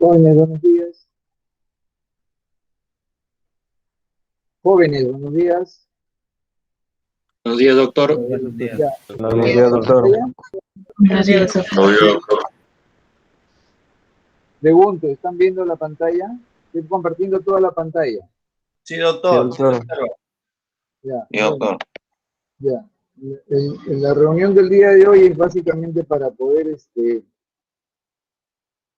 Jóvenes, buenos días. Jóvenes, buenos días. Buenos días, doctor. Buenos días. Ya. Buenos días, doctor. Gracias, doctor. Pregunto, ¿están viendo la pantalla? Estoy compartiendo toda la pantalla. Sí, doctor. Ya, Sí, doctor. ya. En la reunión del día de hoy es básicamente para poder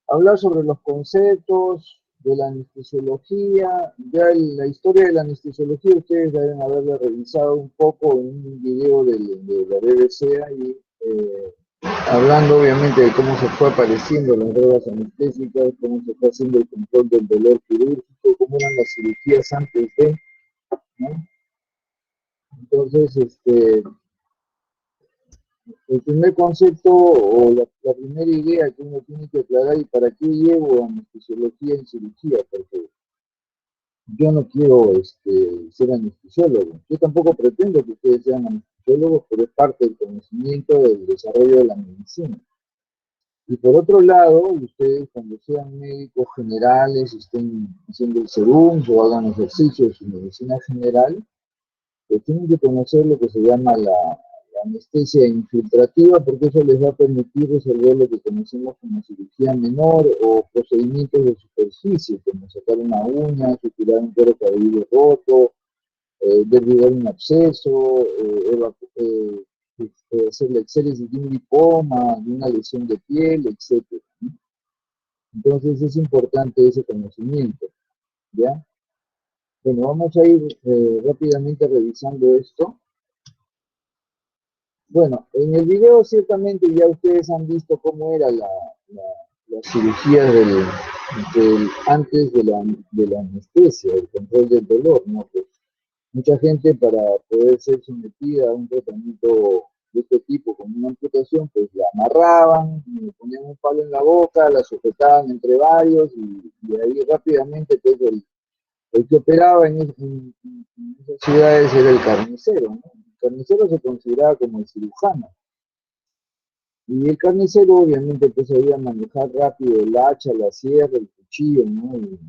hablar sobre los conceptos de la anestesiología. Ya la historia de la anestesiología ustedes deben haberla revisado un poco en un video de la BBC ahí, hablando obviamente de cómo se fue apareciendo las drogas anestésicas, cómo se fue haciendo el control del dolor quirúrgico, cómo eran las cirugías antes de, ¿no? Entonces, el primer concepto o la primera idea que uno tiene que aclarar y para qué llevo anestesiología en cirugía, porque yo no quiero ser anestesiólogo. Yo tampoco pretendo que ustedes sean anestesiólogos, pero es parte del conocimiento del desarrollo de la medicina. Y por otro lado, ustedes cuando sean médicos generales, estén haciendo el serum o hagan ejercicios en medicina general, pues tienen que conocer lo que se llama la anestesia infiltrativa, porque eso les va a permitir resolver lo que conocemos como cirugía menor o procedimientos de superficie, como sacar una uña, suturar un cuero cabelludo roto, derribar un absceso, hacer la exéresis de un lipoma, de una lesión de piel, etc. Entonces es importante ese conocimiento, ¿ya? Bueno, vamos a ir rápidamente revisando esto. Bueno, en el video ciertamente ya ustedes han visto cómo era la cirugía antes de la anestesia, el control del dolor, ¿no? Pues mucha gente para poder ser sometida a un tratamiento de este tipo con una amputación, pues la amarraban, le ponían un palo en la boca, la sujetaban entre varios y ahí rápidamente pues el que operaba en esas ciudades era el carnicero, ¿no? El carnicero se consideraba como el cirujano. Y el carnicero obviamente pues sabía manejar rápido el hacha, la sierra, el cuchillo, ¿no? Y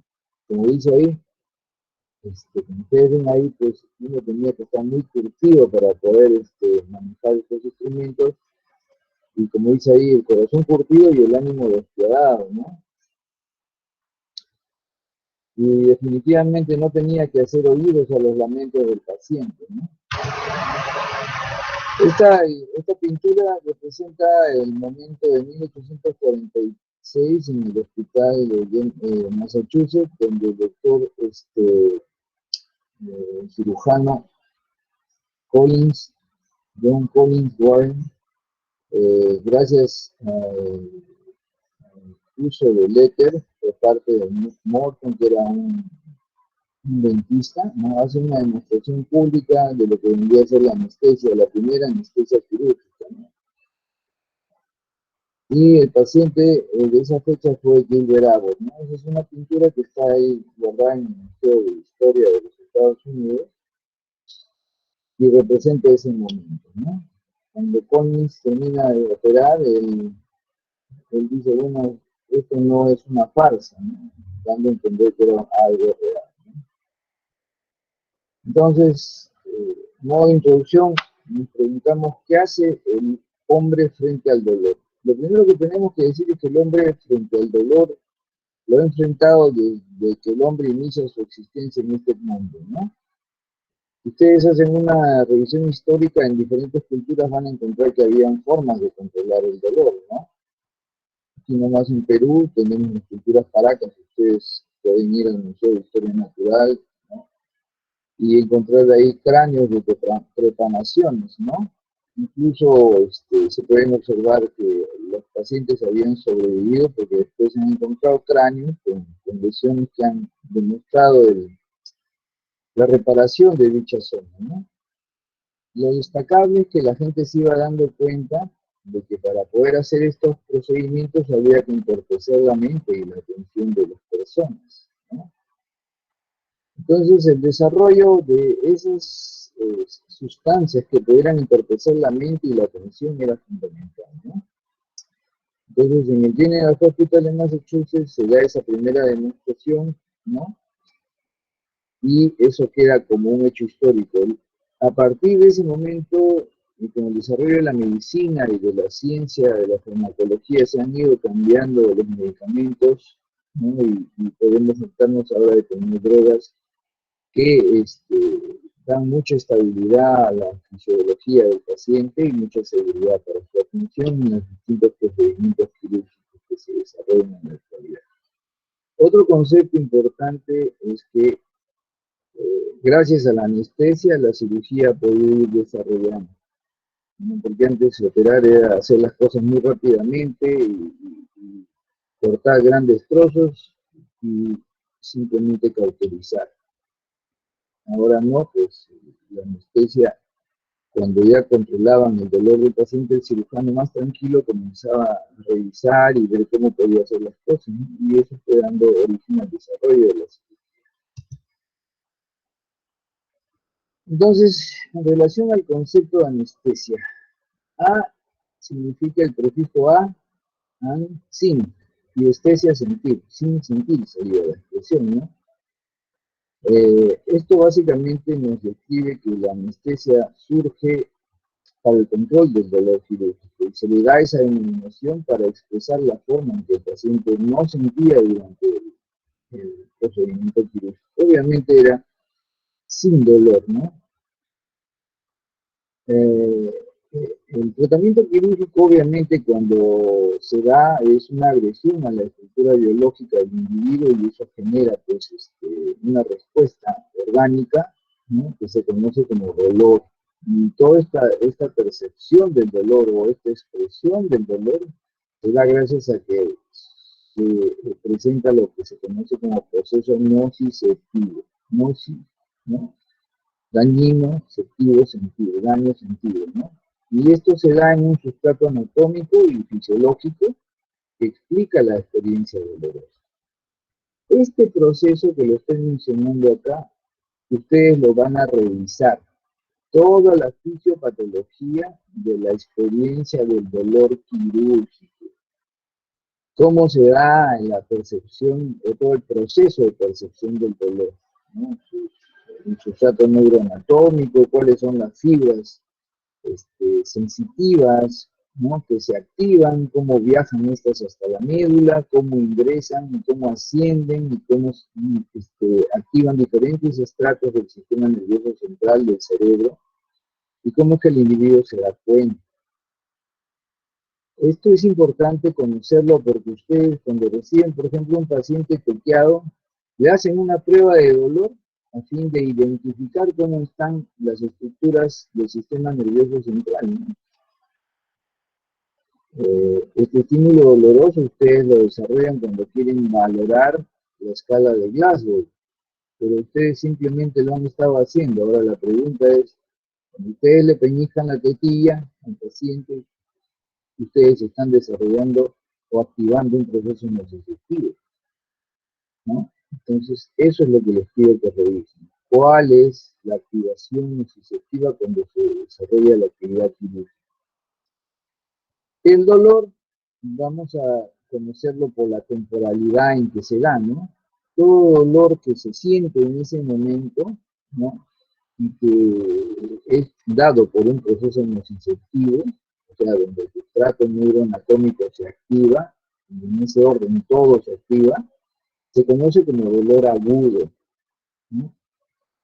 como dice ahí, como ustedes ven ahí, pues uno tenía que estar muy curtido para poder manejar estos instrumentos. Y como dice ahí, el corazón curtido y el ánimo despiadado, ¿no? Y definitivamente no tenía que hacer oídos a los lamentos del paciente, ¿no? Esta pintura representa el momento de 1846 en el hospital de Massachusetts, donde el doctor cirujano John Collins Warren, gracias al uso del éter por parte de Morton, que era un dentista, ¿no? Hace una demostración pública de lo que vendría a ser la anestesia, la primera anestesia quirúrgica, ¿no? Y el paciente de esa fecha fue Gilbert Abbott, ¿no? Esa es una pintura que está ahí guardada en el Museo de Historia de los Estados Unidos y representa ese momento, ¿no? Cuando Collins termina de operar, él dice, bueno, esto no es una farsa, ¿no? Dando a entender que era algo real, ¿no? Entonces, modo de introducción, nos preguntamos qué hace el hombre frente al dolor. Lo primero que tenemos que decir es que el hombre frente al dolor lo ha enfrentado desde que el hombre inicia su existencia en este mundo, ¿no? Si ustedes hacen una revisión histórica en diferentes culturas van a encontrar que habían formas de controlar el dolor, ¿no? Aquí nomás en Perú tenemos las culturas paracas, ustedes pueden ir al Museo de Historia Natural, ¿no? Y encontrar ahí cráneos de trepanaciones, ¿no? Incluso se pueden observar que los pacientes habían sobrevivido porque después se han encontrado cráneos con lesiones que han demostrado la reparación de dicha zona, ¿no? Lo destacable es que la gente se iba dando cuenta de que para poder hacer estos procedimientos había que entorpecer la mente y la atención de las personas, ¿no? Entonces, el desarrollo de esas sustancias que pudieran entorpecer la mente y la atención era fundamental, ¿no? Entonces, en el General Hospital de Massachusetts se da esa primera demostración, ¿no? Y eso queda como un hecho histórico. A partir de ese momento, y con el desarrollo de la medicina y de la ciencia, de la farmacología, se han ido cambiando los medicamentos, ¿no? Y podemos tratarnos ahora de tener drogas que dan mucha estabilidad a la fisiología del paciente y mucha seguridad para su atención en los distintos procedimientos quirúrgicos que se desarrollan en la actualidad. Otro concepto importante es que gracias a la anestesia la cirugía ha podido ir desarrollando, ¿no? Porque antes operar era hacer las cosas muy rápidamente y cortar grandes trozos y simplemente cauterizar. Ahora no, pues la anestesia, cuando ya controlaban el dolor del paciente, el cirujano más tranquilo comenzaba a revisar y ver cómo podía hacer las cosas, ¿no? Y eso fue dando origen al desarrollo de la cirugía. Entonces, en relación al concepto de anestesia, A significa el prefijo a, an, sin, y estesia, sentir, sin sentir sería la expresión, ¿no? Esto básicamente nos describe que la anestesia surge para el control del dolor quirúrgico y se le da esa denominación para expresar la forma en que el paciente no sentía durante el procedimiento quirúrgico. Obviamente era sin dolor, ¿no? El tratamiento quirúrgico, obviamente, cuando se da, es una agresión a la estructura biológica del individuo y eso genera, pues, una respuesta orgánica, ¿no? Que se conoce como dolor. Y toda esta percepción del dolor o esta expresión del dolor se da gracias a que se presenta lo que se conoce como proceso nociceptivo. Gnosis, ¿no? Dañino, septivo, sentido, daño, sentido, ¿no? Y esto se da en un sustrato anatómico y fisiológico que explica la experiencia dolorosa. Este proceso que lo estoy mencionando acá, ustedes lo van a revisar. Toda la fisiopatología de la experiencia del dolor quirúrgico. Cómo se da en la percepción, o todo el proceso de percepción del dolor, ¿no? El sustrato neuroanatómico, cuáles son las fibras sensitivas, ¿no? Que se activan, cómo viajan estas hasta la médula, cómo ingresan y cómo ascienden y cómo activan diferentes estratos del sistema nervioso central del cerebro y cómo es que el individuo se da cuenta. Esto es importante conocerlo porque ustedes cuando reciben, por ejemplo, un paciente toqueado, le hacen una prueba de dolor a fin de identificar cómo están las estructuras del sistema nervioso central, ¿no? Este estímulo doloroso ustedes lo desarrollan cuando quieren valorar la escala de Glasgow, pero ustedes simplemente lo han estado haciendo. Ahora la pregunta es, cuando ustedes le peñizcan la tetilla al paciente, ustedes están desarrollando o activando un proceso nociceptivo, ¿no? Entonces, eso es lo que les pido que revisen. ¿Cuál es la activación nociceptiva cuando se desarrolla la actividad quirúrgica? El dolor, vamos a conocerlo por la temporalidad en que se da, ¿no? Todo dolor que se siente en ese momento, ¿no? Y que es dado por un proceso nociceptivo, o sea, donde el sustrato neuroanatómico se activa, y en ese orden todo se activa, se conoce como dolor agudo, ¿no?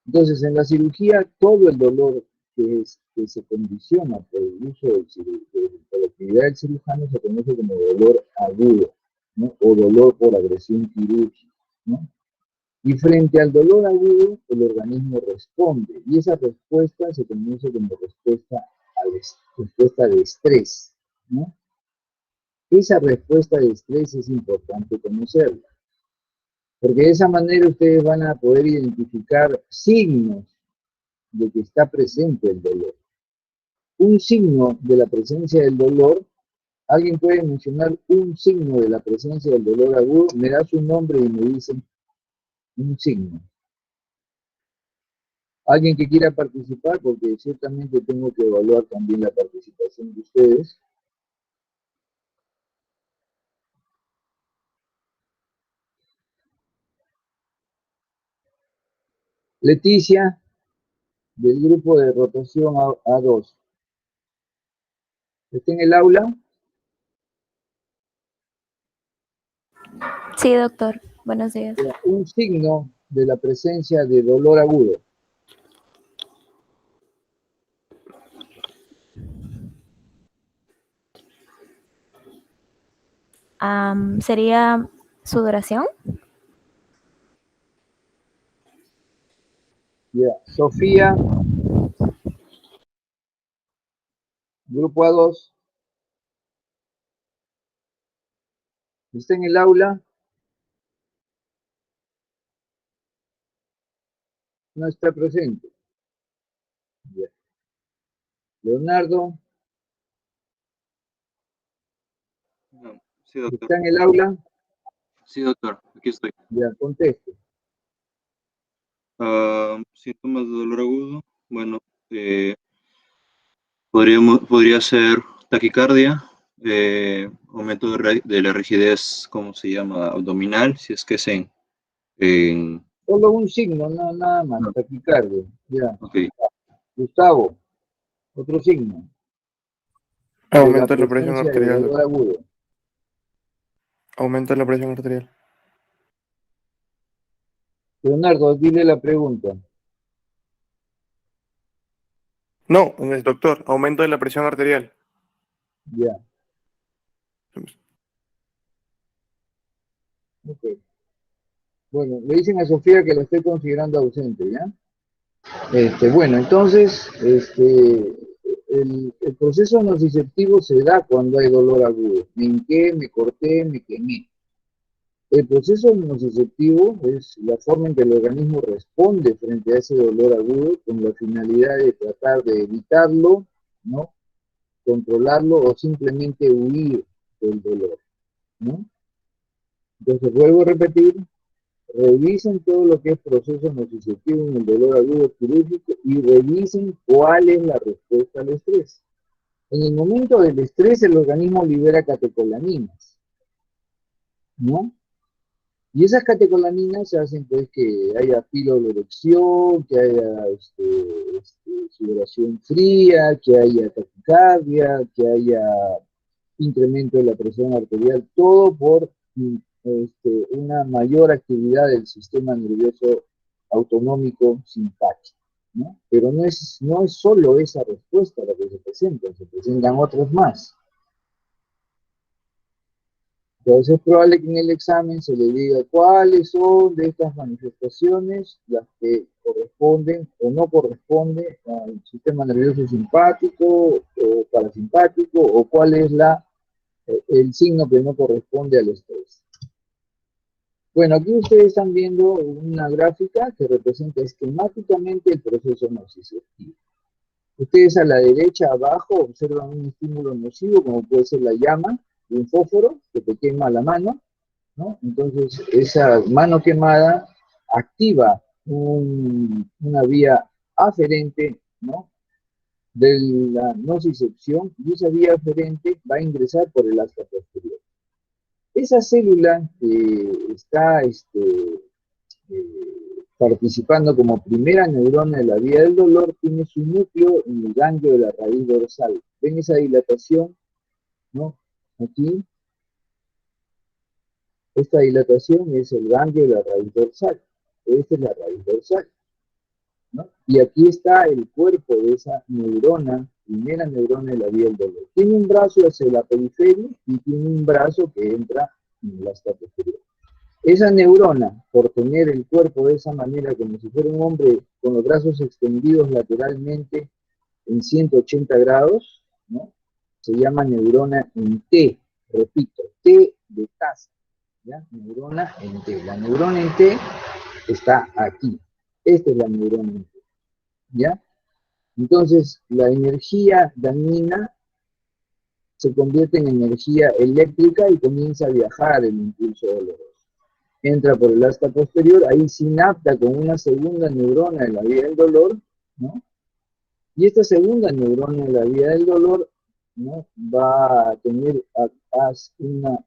Entonces, en la cirugía, todo el dolor que se condiciona por el uso de la actividad del cirujano se conoce como dolor agudo, ¿no? O dolor por agresión quirúrgica, ¿no? Y frente al dolor agudo, el organismo responde, y esa respuesta se conoce como respuesta de estrés, ¿no? Esa respuesta de estrés es importante conocerla, porque de esa manera ustedes van a poder identificar signos de que está presente el dolor. Un signo de la presencia del dolor, alguien puede mencionar un signo de la presencia del dolor agudo, me da su nombre y me dicen un signo. Alguien que quiera participar, porque ciertamente tengo que evaluar también la participación de ustedes. Leticia, del grupo de rotación A2. ¿Está en el aula? Sí, doctor. Buenos días. Un signo de la presencia de dolor agudo. ¿Sería sudoración? Ya. Sofía, grupo A2. ¿Está en el aula? No está presente. Ya. Leonardo, Sí, doctor. ¿está en el aula? Sí, doctor, aquí estoy. Ya, conteste. Síntomas de dolor agudo. Bueno, podría ser taquicardia, aumento de la rigidez, ¿cómo se llama? Abdominal, si es que es en Solo un signo, no, nada más, no, taquicardia. Ya. ok. Gustavo, otro signo de la Aumento la presión presencia de arterial, dolor doctor. agudo. Aumento la presión arterial. Leonardo, dile la pregunta. No, doctor, aumento de la presión arterial. Ya. Ok. Bueno, le dicen a Sofía que la estoy considerando ausente, ¿ya? Bueno, entonces, el proceso nociceptivo se da cuando hay dolor agudo. Me hinqué, me corté, me quemé. El proceso nociceptivo es la forma en que el organismo responde frente a ese dolor agudo con la finalidad de tratar de evitarlo, ¿no? Controlarlo o simplemente huir del dolor, ¿no? Entonces, vuelvo a repetir, revisen todo lo que es proceso nociceptivo en el dolor agudo quirúrgico y revisen cuál es la respuesta al estrés. En el momento del estrés, el organismo libera catecolaminas, ¿no? Y esas catecolaminas hacen pues que haya piloerección, que haya sudoración fría, que haya taquicardia, que haya incremento de la presión arterial, todo por una mayor actividad del sistema nervioso autonómico simpático, ¿no? Pero no es solo esa respuesta la que se presentan otras más. Entonces es probable que en el examen se le diga cuáles son de estas manifestaciones las que corresponden o no corresponden al sistema nervioso simpático o parasimpático, o cuál es el signo que no corresponde al estrés. Bueno, aquí ustedes están viendo una gráfica que representa esquemáticamente el proceso nociceptivo. Ustedes a la derecha abajo observan un estímulo nocivo, como puede ser la llama de un fósforo que te quema la mano, ¿no? Entonces, esa mano quemada activa una vía aferente, ¿no?, de la nocicepción, y esa vía aferente va a ingresar por el asta posterior. Esa célula que está participando como primera neurona de la vía del dolor tiene su núcleo en el ganglio de la raíz dorsal. ¿Ven esa dilatación? ¿No? Aquí. Esta dilatación es el ganglio de la raíz dorsal. Esta es la raíz dorsal, ¿no? Y aquí está el cuerpo de esa neurona, primera neurona de la vía del dolor. Tiene un brazo hacia la periferia y tiene un brazo que entra en el asta posterior. Esa neurona, por tener el cuerpo de esa manera, como si fuera un hombre con los brazos extendidos lateralmente en 180 grados, ¿no?, se llama neurona en T. Repito, T de taza, ¿ya? Neurona en T. La neurona en T está aquí. Esta es la neurona en T, ¿ya? Entonces, la energía dañina se convierte en energía eléctrica y comienza a viajar el impulso doloroso. Entra por el asta posterior, ahí sinapta con una segunda neurona de la vía del dolor, ¿no? Y esta segunda neurona de la vía del dolor, ¿no?, va a tener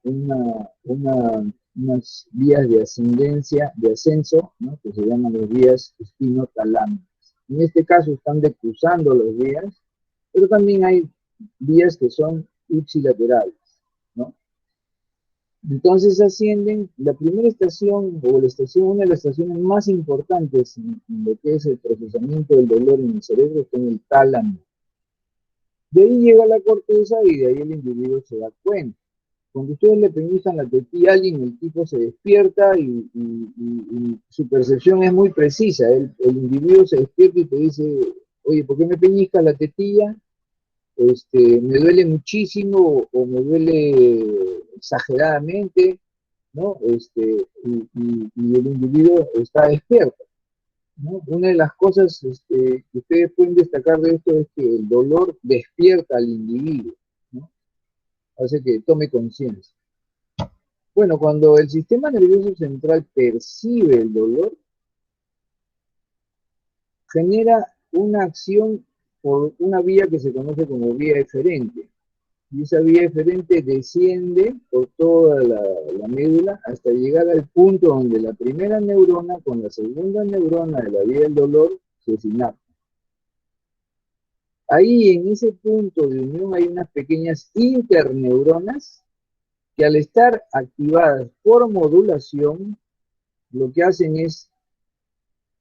una unas vías de ascendencia, de ascenso, ¿no? Que se llaman las vías espinotalámicas. En este caso están decruzando las vías, pero también hay vías que son ipsilaterales, ¿no? Entonces ascienden, la primera estación, o la estación, una de las estaciones más importantes en lo que es el procesamiento del dolor en el cerebro, está en el tálamo. De ahí llega la corteza y de ahí el individuo se da cuenta. Cuando ustedes le pellizcan la tetilla a alguien, el tipo se despierta y su percepción es muy precisa. El individuo se despierta y te dice, oye, ¿por qué me peñizcas la tetilla? Me duele muchísimo o me duele exageradamente, ¿no? Y el individuo está despierto, ¿no? Una de las cosas que ustedes pueden destacar de esto es que el dolor despierta al individuo, ¿no? Hace que tome conciencia. Bueno, cuando el sistema nervioso central percibe el dolor, genera una acción por una vía que se conoce como vía eferente. Y esa vía eferente desciende por toda la médula hasta llegar al punto donde la primera neurona con la segunda neurona de la vía del dolor se sinapsan. Ahí en ese punto de unión hay unas pequeñas interneuronas que al estar activadas por modulación, lo que hacen es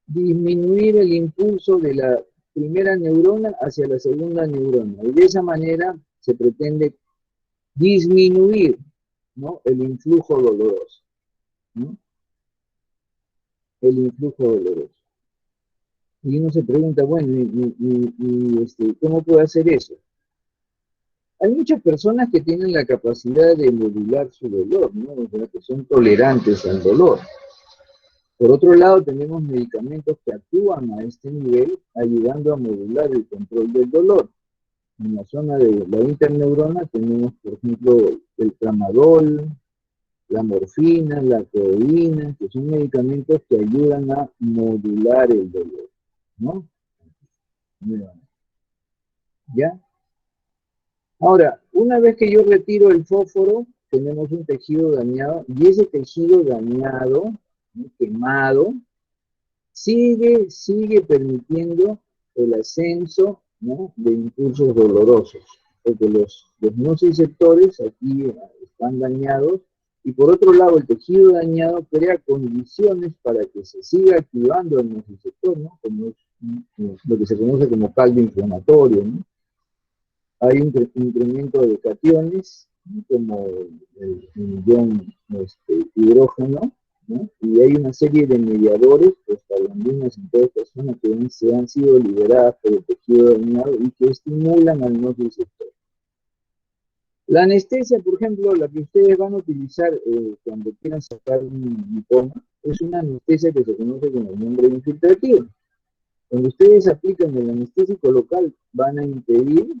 disminuir el impulso de la primera neurona hacia la segunda neurona. Y de esa manera se pretende disminuir, ¿no?, el influjo doloroso, ¿no? El influjo doloroso. Y uno se pregunta, bueno, ¿cómo puede hacer eso? Hay muchas personas que tienen la capacidad de modular su dolor, ¿no? O sea, que son tolerantes al dolor. Por otro lado, tenemos medicamentos que actúan a este nivel, ayudando a modular el control del dolor. En la zona de la interneurona tenemos, por ejemplo, el tramadol, la morfina, la codeína, que son medicamentos que ayudan a modular el dolor, ¿no? ¿Ya? Ahora, una vez que yo retiro el fósforo, tenemos un tejido dañado, y ese tejido dañado, ¿no?, quemado, sigue permitiendo el ascenso, ¿no?, de impulsos dolorosos, porque los nociceptores aquí están dañados, y por otro lado el tejido dañado crea condiciones para que se siga activando el nociceptor, ¿no?, como es lo que se conoce como caldo inflamatorio, ¿no? Hay un incremento de cationes, ¿no?, como el ion hidrógeno, ¿no? Y hay una serie de mediadores, prostaglandinas en todas estas zonas que han sido liberadas por el tejido dañado y que estimulan al nociceptor. La anestesia, por ejemplo, la que ustedes van a utilizar cuando quieran sacar un lipoma, es una anestesia que se conoce con el nombre de infiltrativa. Cuando ustedes aplican el anestésico local, van a impedir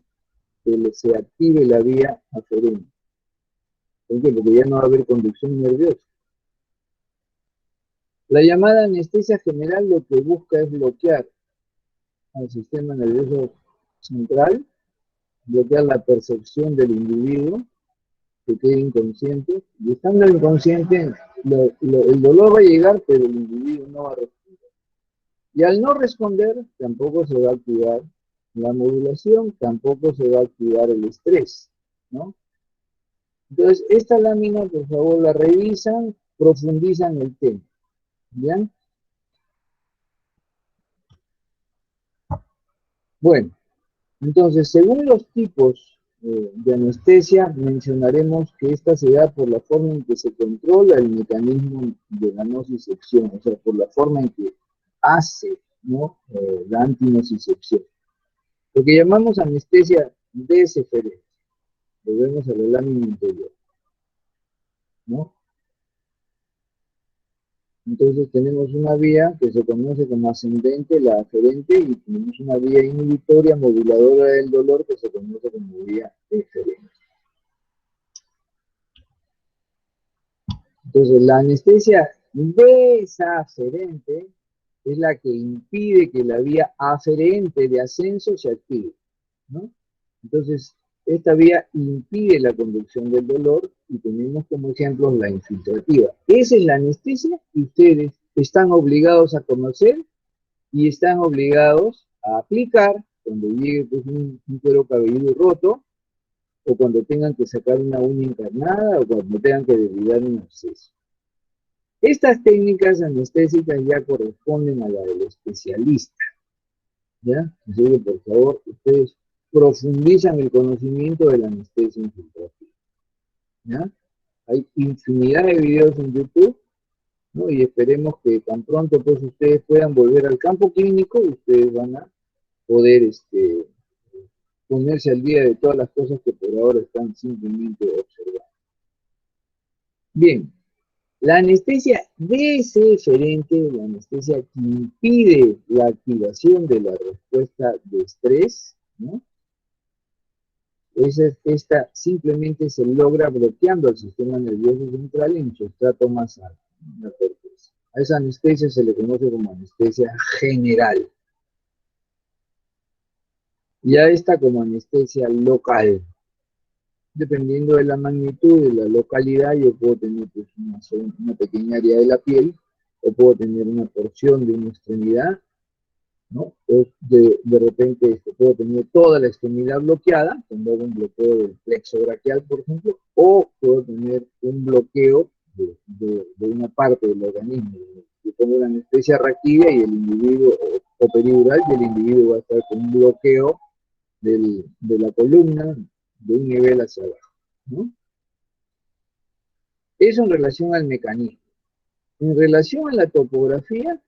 que se active la vía aferente. ¿Por qué? Porque ya no va a haber conducción nerviosa. La llamada anestesia general lo que busca es bloquear al sistema nervioso central, bloquear la percepción del individuo, que quede inconsciente, y estando inconsciente, el dolor va a llegar, pero el individuo no va a responder. Y al no responder, tampoco se va a activar la modulación, tampoco se va a activar el estrés, ¿no? Entonces, esta lámina, por favor, la revisan, profundizan el tema, ¿bien? Bueno, entonces, según los tipos de anestesia, mencionaremos que esta se da por la forma en que se controla el mecanismo de la nocicepción, o sea, por la forma en que hace, ¿no?, la antinocicepción. Lo que llamamos anestesia deseferente. Volvemos a la lámina interior, ¿no? Entonces tenemos una vía que se conoce como ascendente, la aferente, y tenemos una vía inhibitoria moduladora del dolor que se conoce como vía eferente. Entonces la anestesia desaferente es la que impide que la vía aferente de ascenso se active, ¿no? Entonces Esta vía impide la conducción del dolor y tenemos como ejemplo la infiltrativa. Esa es la anestesia que ustedes están obligados a conocer y están obligados a aplicar cuando llegue pues, un cuero cabelludo roto, o cuando tengan que sacar una uña encarnada, o cuando tengan que desvidar un absceso. Estas técnicas anestésicas ya corresponden a la del especialista, ¿ya? Así que, por favor, ustedes profundizan el conocimiento de la anestesia infiltrativa, ¿ya? Hay infinidad de videos en YouTube, ¿no? Y esperemos que tan pronto pues ustedes puedan volver al campo clínico, ustedes van a poder ponerse al día de todas las cosas que por ahora están simplemente observando. Bien, la anestesia deferente, la anestesia que impide la activación de la respuesta de estrés, ¿no? Esta simplemente se logra bloqueando el sistema nervioso central en su estrato más alto, la corteza. A esa anestesia se le conoce como anestesia general. Y a esta como anestesia local. Dependiendo de la magnitud de la localidad, yo puedo tener pues, una pequeña área de la piel, o puedo tener una porción de una extremidad, ¿no? O de repente puedo tener toda la extremidad bloqueada, cuando hago un bloqueo del plexo braquial, por ejemplo, o puedo tener un bloqueo de una parte del organismo. Yo pongo una anestesia raquídea y el individuo, o peridural, y el individuo va a estar con un bloqueo de la columna de un nivel hacia abajo, ¿no? Eso en relación al mecanismo. En relación a la topografía,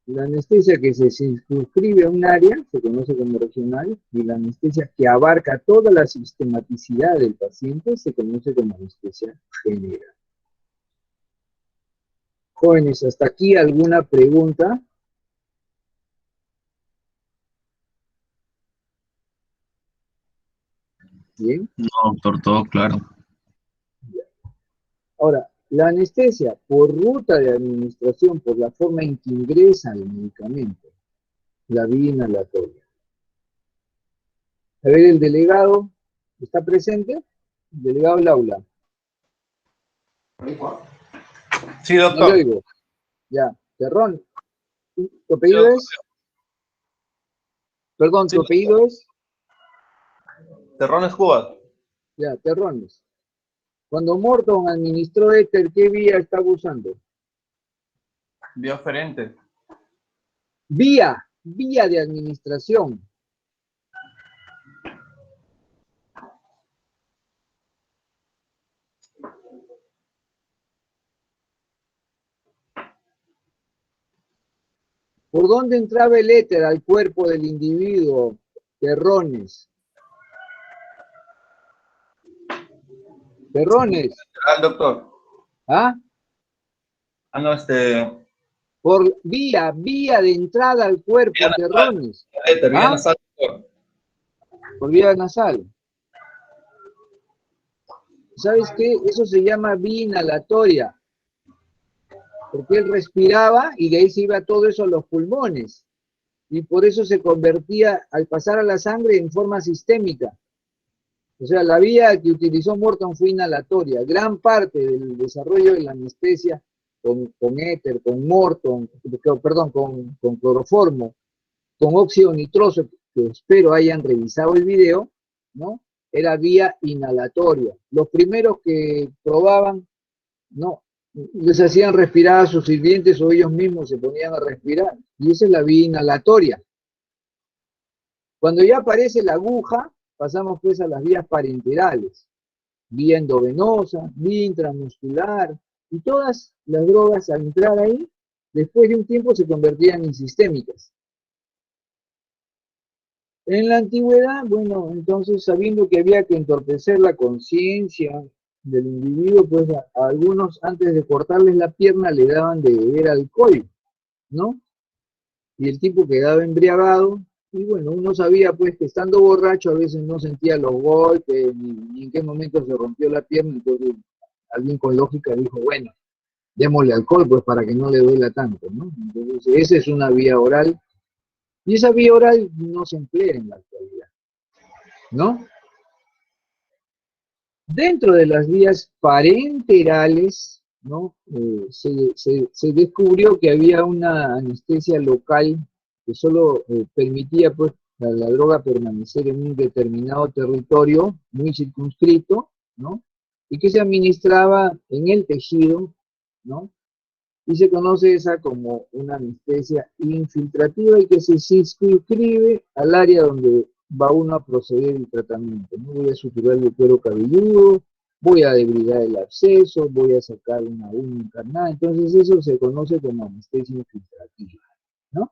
la anestesia que se circunscribe a un área se conoce como regional, y la anestesia que abarca toda la sistematicidad del paciente se conoce como anestesia general. Jóvenes, ¿hasta aquí alguna pregunta? Bien. No, doctor, todo claro. Ahora, la anestesia por ruta de administración, por la forma en que ingresa el medicamento, la vía inhalatoria. A ver, el delegado, ¿está presente? El delegado del aula. Sí, No doctor. lo oigo. Ya, Terrón. ¿Tu apellido es? Perdón, ¿tu apellido es? Terrones Cuba. Ya, Terrones. Cuando Morton administró éter, ¿qué vía estaba usando? Vía oferente. Vía de administración. ¿Por dónde entraba el éter al cuerpo del individuo, Terrones? Terrones. Doctor. ¿Ah? No, Por vía de entrada al cuerpo, vía Terrones. vía ¿Ah? nasal, doctor. Por vía nasal. ¿Sabes qué? Eso se llama vía inhalatoria. Porque él respiraba y de ahí se iba todo eso a los pulmones. Y por eso se convertía, al pasar a la sangre, en forma sistémica. O sea, la vía que utilizó Morton fue inhalatoria. Gran parte del desarrollo de la anestesia con éter, con Morton, perdón, con cloroformo, con óxido nitroso, que espero hayan revisado el video, ¿no? Era vía inhalatoria. Los primeros que probaban, no, les hacían respirar a sus sirvientes o ellos mismos se ponían a respirar. Y esa es la vía inhalatoria. Cuando ya aparece la aguja, pasamos pues a las vías parenterales. Vía endovenosa, vía intramuscular, y todas las drogas al entrar ahí, después de un tiempo se convertían en sistémicas. En la antigüedad, bueno, entonces sabiendo que había que entorpecer la conciencia del individuo, pues a algunos antes de cortarles la pierna le daban de beber alcohol, ¿no? Y el tipo quedaba embriagado, y bueno, uno sabía pues que estando borracho a veces no sentía los golpes, ni en qué momento se rompió la pierna, entonces alguien con lógica dijo, bueno, démosle alcohol pues para que no le duela tanto, ¿no? Entonces esa es una vía oral, y esa vía oral no se emplea en la actualidad, ¿no? Dentro de las vías parenterales, ¿no? Se descubrió que había una anestesia local que solo permitía pues, a la droga permanecer en un determinado territorio muy circunscrito, ¿no? Y que se administraba en el tejido, ¿no? Y se conoce esa como una anestesia infiltrativa y que se circunscribe al área donde va uno a proceder el tratamiento, ¿no? Voy a suturar el cuero cabelludo, voy a debridar el absceso, voy a sacar una uña encarnada, entonces eso se conoce como anestesia infiltrativa, ¿no?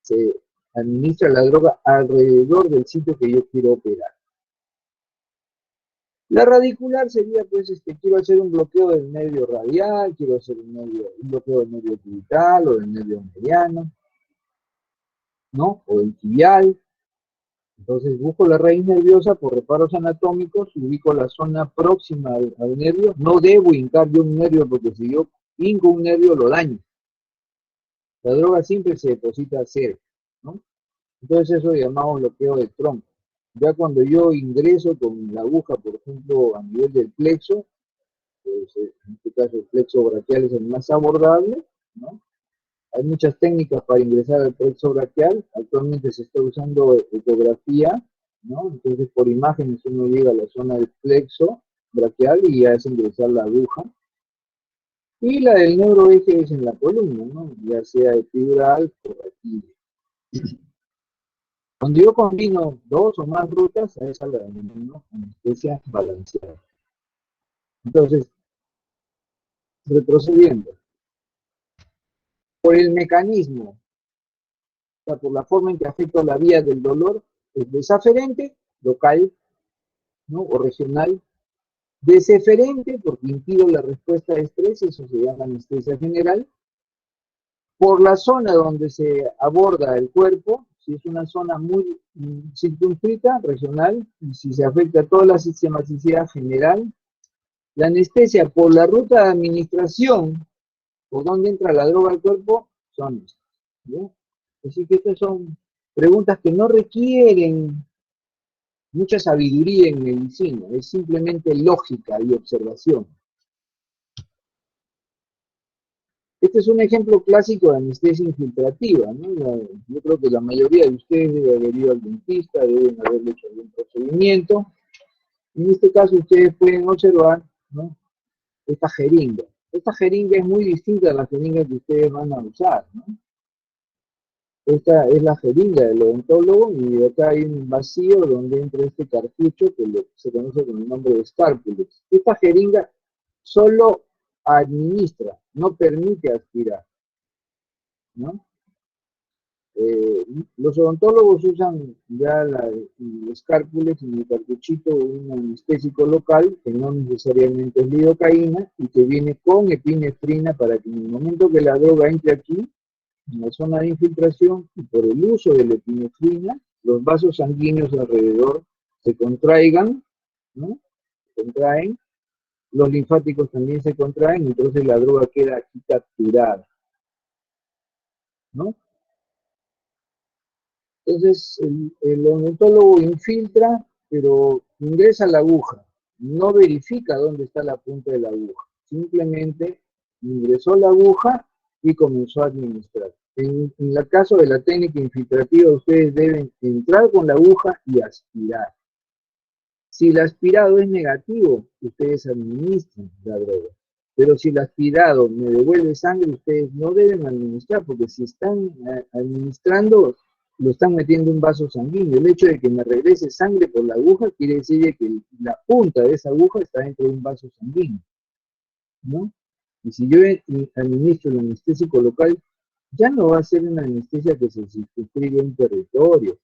Se administra la droga alrededor del sitio que yo quiero operar. La radicular sería, pues, quiero hacer un bloqueo del nervio radial, quiero hacer un bloqueo del nervio cubital o del nervio mediano, ¿no? O del tibial. Entonces busco la raíz nerviosa por reparos anatómicos, ubico la zona próxima al nervio. No debo hincar yo un nervio porque si yo hinco un nervio lo daño. La droga siempre se deposita cerca, ¿no? Entonces eso llamamos bloqueo de tronco. Ya cuando yo ingreso con la aguja, por ejemplo, a nivel del plexo, pues, en este caso el plexo braquial es el más abordable, ¿no? Hay muchas técnicas para ingresar al plexo braquial. Actualmente se está usando ecografía, ¿no? Entonces por imágenes uno llega a la zona del plexo braquial y ya es ingresar la aguja. Y la del neuroeje es en la columna, ¿no? Ya sea epidural o raquídeo. Cuando yo combino dos o más rutas, a esa la denomino anestesia balanceada. Entonces, retrocediendo, por el mecanismo, o sea, por la forma en que afecta la vía del dolor, es desaferente, local, ¿no? O regional, deseferente, porque impido la respuesta de estrés, eso se llama anestesia general, por la zona donde se aborda el cuerpo, si es una zona muy circunscrita, regional, y si se afecta toda la sistematicidad general, la anestesia por la ruta de administración, por donde entra la droga al cuerpo, son estas, ¿no? Así que estas son preguntas que no requieren mucha sabiduría en medicina, es simplemente lógica y observación. Este es un ejemplo clásico de anestesia infiltrativa, ¿no? Yo creo que la mayoría de ustedes deben haber ido al dentista, deben haber hecho algún procedimiento. En este caso ustedes pueden observar, ¿no? Esta jeringa. Esta jeringa es muy distinta a la jeringa que ustedes van a usar, ¿no? Esta es la jeringa del odontólogo y acá hay un vacío donde entra este cartucho que se conoce con el nombre de Scarpulex. Esta jeringa solo administra, no permite aspirar, ¿no? Los odontólogos usan ya el Scarpulex en el cartuchito, un anestésico local que no necesariamente es lidocaína y que viene con epinefrina para que en el momento que la droga entre aquí, en la zona de infiltración, y por el uso de la epinefrina, los vasos sanguíneos alrededor se contraigan, ¿no? Se contraen, los linfáticos también se contraen, entonces la droga queda aquí capturada, ¿no? Entonces el odontólogo infiltra, pero ingresa la aguja, no verifica dónde está la punta de la aguja, simplemente ingresó la aguja y comenzó a administrar. En el caso de la técnica infiltrativa, ustedes deben entrar con la aguja y aspirar. Si el aspirado es negativo, ustedes administran la droga. Pero si el aspirado me devuelve sangre, ustedes no deben administrar, porque si están administrando, lo están metiendo en un vaso sanguíneo. El hecho de que me regrese sangre por la aguja quiere decir que la punta de esa aguja está dentro de un vaso sanguíneo, ¿no? Y si yo administro el anestésico local, ya no va a ser una anestesia que se circunscribe a un territorio,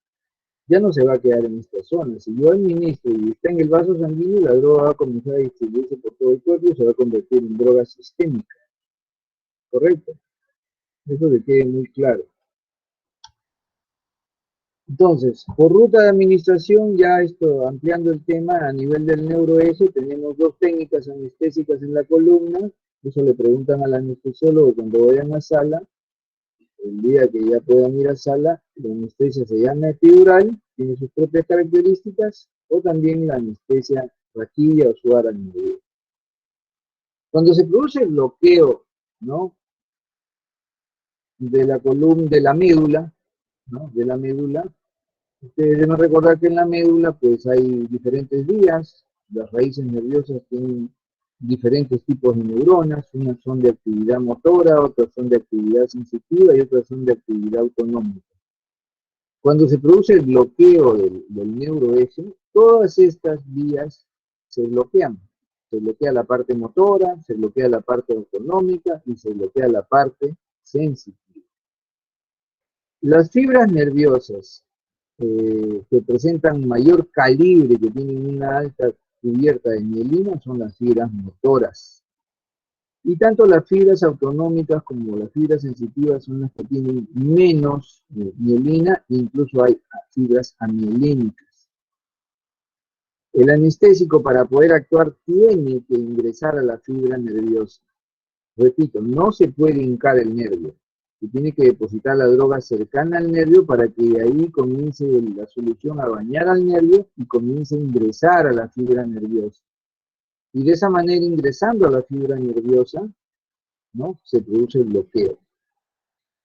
ya no se va a quedar en esta zona. Si yo administro y está en el vaso sanguíneo, la droga va a comenzar a distribuirse por todo el cuerpo y se va a convertir en droga sistémica. ¿Correcto? Eso que quede muy claro. Entonces, por ruta de administración, ya esto ampliando el tema, a nivel del neuroeje, tenemos dos técnicas anestésicas en la columna. Eso le preguntan al anestesiólogo cuando vayan a sala. El día que ya puedan ir a sala, la anestesia se llama epidural, tiene sus propias características, o también la anestesia raquilla o su aranioideo. Cuando se produce el bloqueo, ¿no?, de la columna, de la médula, ¿no?, de la médula, ustedes deben recordar que en la médula pues hay diferentes vías, las raíces nerviosas tienen diferentes tipos de neuronas, unas son de actividad motora, otras son de actividad sensitiva y otras son de actividad autonómica. Cuando se produce el bloqueo del neuroeje, todas estas vías se bloquean. Se bloquea la parte motora, se bloquea la parte autonómica y se bloquea la parte sensitiva. Las fibras nerviosas que presentan mayor calibre, que tienen una alta cubierta de mielina, son las fibras motoras. Y tanto las fibras autonómicas como las fibras sensitivas son las que tienen menos mielina, e incluso hay fibras amielínicas. El anestésico, para poder actuar, tiene que ingresar a la fibra nerviosa. Repito, no se puede hincar el nervio. Se tiene que depositar la droga cercana al nervio para que de ahí comience la solución a bañar al nervio y comience a ingresar a la fibra nerviosa. Y de esa manera, ingresando a la fibra nerviosa, ¿no?, se produce el bloqueo.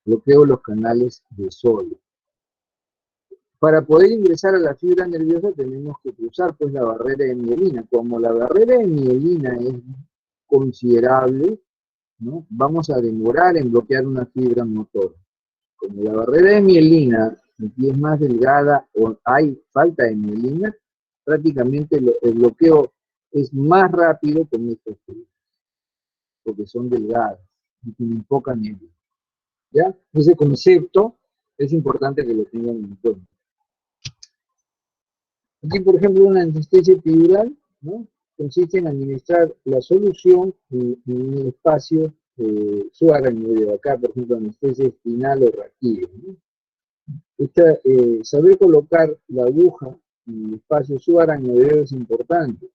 Bloqueo de los canales de sodio. Para poder ingresar a la fibra nerviosa tenemos que cruzar pues la barrera de mielina. Como la barrera de mielina es considerable, ¿no?, vamos a demorar en bloquear una fibra motora. Como la barrera de mielina aquí es más delgada o hay falta de mielina, prácticamente el bloqueo es más rápido con estas fibras, porque son delgadas y tienen poca mielina. ¿Ya? Ese concepto es importante que lo tengan en cuenta. Aquí, por ejemplo, una anestesia epidural, ¿no?, consiste en administrar la solución en el espacio subaracnoideo. Acá, por ejemplo, anestesia espinal o raquídeo, ¿no? Saber colocar la aguja en el espacio subaracnoideo es importante.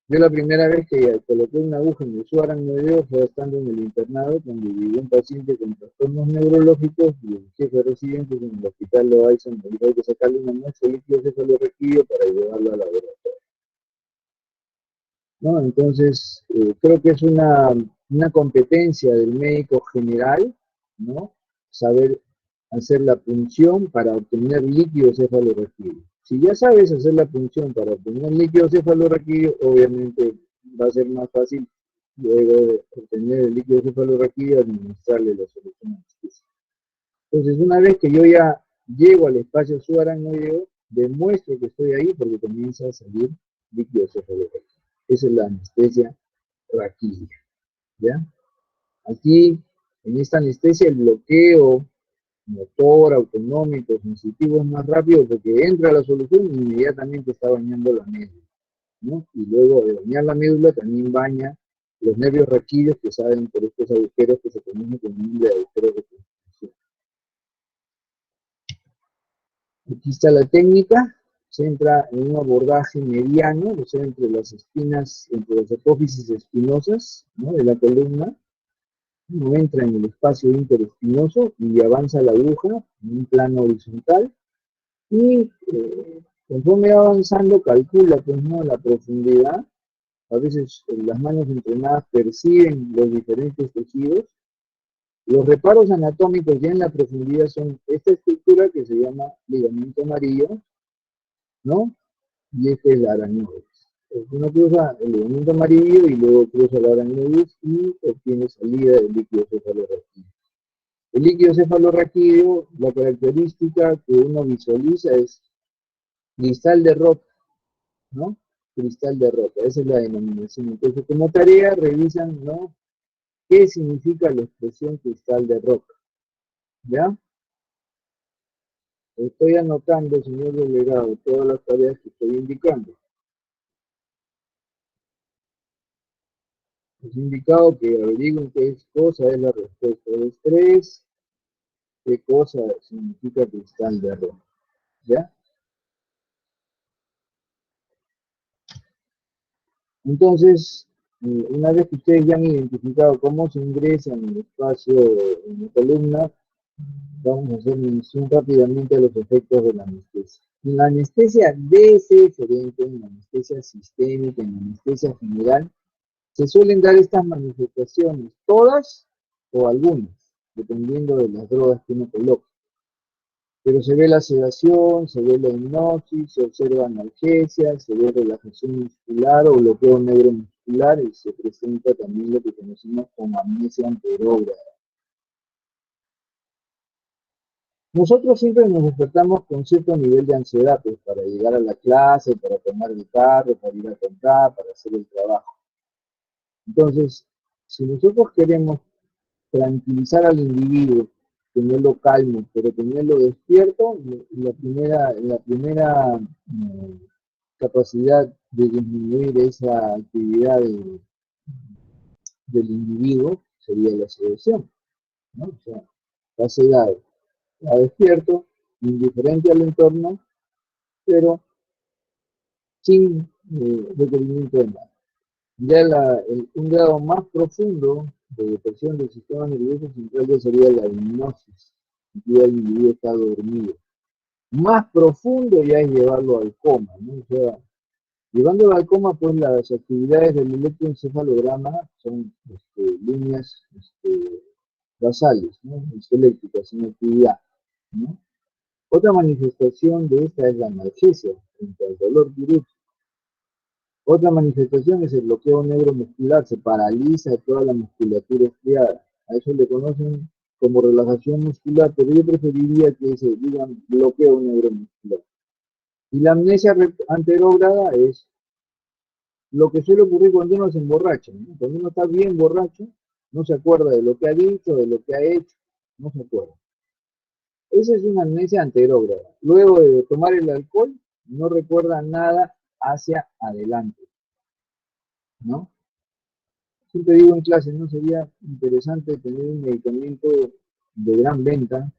Yo la primera vez que coloqué una aguja en el subaracnoideo fue estando en el internado, cuando vivió un paciente con trastornos neurológicos y el jefe de residentes en el hospital Loaiza me dijo que sacarle una muestra de líquido cefalorraquídeo para llevarlo a la laboratorio, ¿no? Entonces, creo que es una competencia del médico general, ¿no?, saber hacer la punción para obtener líquido cefalorraquídeo. Si ya sabes hacer la punción para obtener líquido cefalorraquídeo, obviamente va a ser más fácil luego de obtener el líquido cefalorraquídeo administrarle la solución anestésica. Entonces, una vez que yo ya llego al espacio subaracnoideo, demuestro que estoy ahí porque comienza a salir líquido cefalorraquídeo. Esa es la anestesia raquídea, ¿ya? Aquí, en esta anestesia, el bloqueo motor, autonómico, sensitivo es más rápido porque entra la solución e inmediatamente está bañando la médula, ¿no? Y luego de bañar la médula también baña los nervios raquídeos que salen por estos agujeros que se conocen como nombre de agujeros de contención. Aquí está la técnica. Se entra en un abordaje mediano, o sea, entre las espinas, entre las apófisis espinosas, ¿no?, de la columna. Uno entra en el espacio interespinoso y avanza la aguja en un plano horizontal y conforme va avanzando calcula pues, ¿no?, la profundidad. A veces las manos entrenadas perciben los diferentes tejidos. Los reparos anatómicos ya en la profundidad son esta estructura que se llama ligamento amarillo, ¿no?, y este es la aranioides. Uno cruza el ligamento amarillo y luego cruza la aranioides y obtiene salida del líquido cefalorraquídeo. El líquido cefalorraquídeo, la característica que uno visualiza es cristal de roca, ¿no? Cristal de roca, esa es la denominación. Entonces, como tarea, revisan, ¿no?, qué significa la expresión cristal de roca, ¿ya? Estoy anotando, señor delegado, todas las tareas que estoy indicando. Es indicado que averigüen qué cosa es la respuesta de estrés, qué cosa significa cristal de roca, ¿ya? Entonces, una vez que ustedes ya han identificado cómo se ingresa en el espacio, en la columna, vamos a hacer mención rápidamente a los efectos de la anestesia. En la anestesia deferente, en la anestesia sistémica, en la anestesia general, se suelen dar estas manifestaciones, todas o algunas, dependiendo de las drogas que uno coloque. Pero se ve la sedación, se ve la hipnosis, se observa analgesia, se ve relajación muscular o bloqueo neuromuscular y se presenta también lo que conocemos como amnesia anterógrada. Nosotros siempre nos despertamos con cierto nivel de ansiedad, pues, para llegar a la clase, para tomar el carro, para ir a comprar, para hacer el trabajo. Entonces, si nosotros queremos tranquilizar al individuo, tenerlo calmo, pero tenerlo despierto, la primera capacidad de disminuir esa actividad del individuo sería la sedación, ¿no? O sea, está sedado, está despierto, indiferente al entorno, pero sin requerimiento de nada. Ya un grado más profundo de depresión del sistema nervioso central ya sería la hipnosis, ya el individuo está dormido. Más profundo ya es llevarlo al coma, ¿no? O sea, llevándolo al coma, pues las actividades del electroencefalograma son líneas basales, ¿no? Eléctricas en actividad, ¿no? Otra manifestación de esta es la analgesia frente al dolor quirúrgico. Otra manifestación es el bloqueo neuromuscular, se paraliza toda la musculatura estriada. A eso le conocen como relajación muscular, pero yo preferiría que se digan bloqueo neuromuscular. Y la amnesia anterógrada es lo que suele ocurrir cuando uno se emborracha, ¿no? Cuando uno está bien borracho, no se acuerda de lo que ha dicho, de lo que ha hecho, no se acuerda. Esa es una amnesia anterógrada. Luego de tomar el alcohol, no recuerda nada hacia adelante, ¿no? Siempre digo en clase, ¿no? Sería interesante tener un medicamento de gran venta,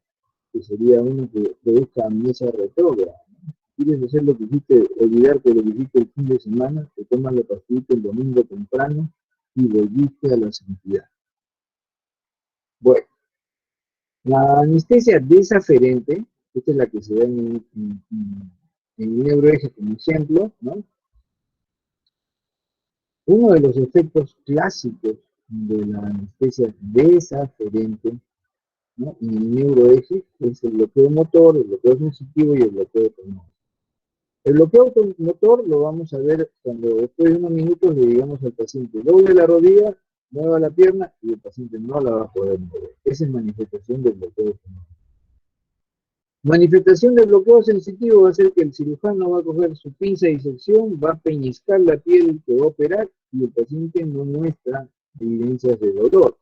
que sería uno que produzca amnesia retrógrada, ¿no? Quieres hacer lo que hiciste, olvidarte de lo que hiciste el fin de semana, te tomas la pastillita el domingo temprano y volviste a la santidad. Bueno, la anestesia desaferente, esta es la que se da en neuroeje como ejemplo, ¿no? Uno de los efectos clásicos de la anestesia desaferente, ¿no? En el neuroeje es el bloqueo motor, el bloqueo sensitivo y el bloqueo autonómico. El bloqueo motor lo vamos a ver cuando después de unos minutos le digamos al paciente, doble la rodilla, mueva la pierna y el paciente no la va a poder mover. Esa es manifestación del bloqueo autonómico. Manifestación del bloqueo sensitivo va a ser que el cirujano va a coger su pinza de disección, va a peñiscar la piel que va a operar y el paciente no muestra evidencias de dolor.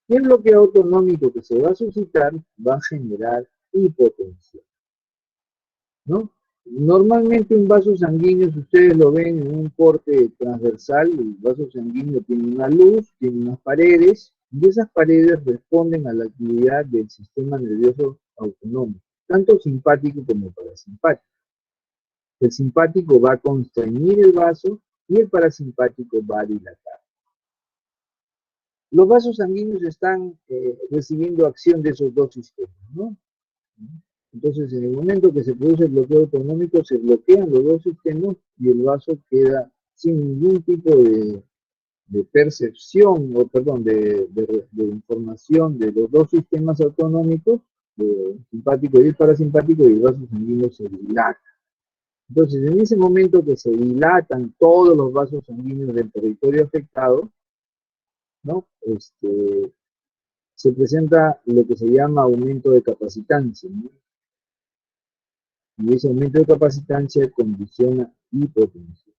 Y el bloqueo autonómico que se va a suscitar va a generar hipotensión, ¿no? Normalmente un vaso sanguíneo, si ustedes lo ven en un corte transversal, el vaso sanguíneo tiene una luz, tiene unas paredes, y esas paredes responden a la actividad del sistema nervioso autonómico, tanto simpático como parasimpático. El simpático va a constreñir el vaso y el parasimpático va a dilatar. Los vasos sanguíneos están recibiendo acción de esos dos sistemas, ¿no? Entonces, en el momento que se produce el bloqueo autonómico, se bloquean los dos sistemas y el vaso queda sin ningún tipo de percepción, o perdón, de información de los dos sistemas autonómicos, el simpático y el parasimpático, y el vaso sanguíneo se dilata. Entonces, en ese momento que se dilatan todos los vasos sanguíneos del territorio afectado, ¿no? Se presenta lo que se llama aumento de capacitancia, ¿no? Y ese aumento de capacitancia condiciona hipotensión,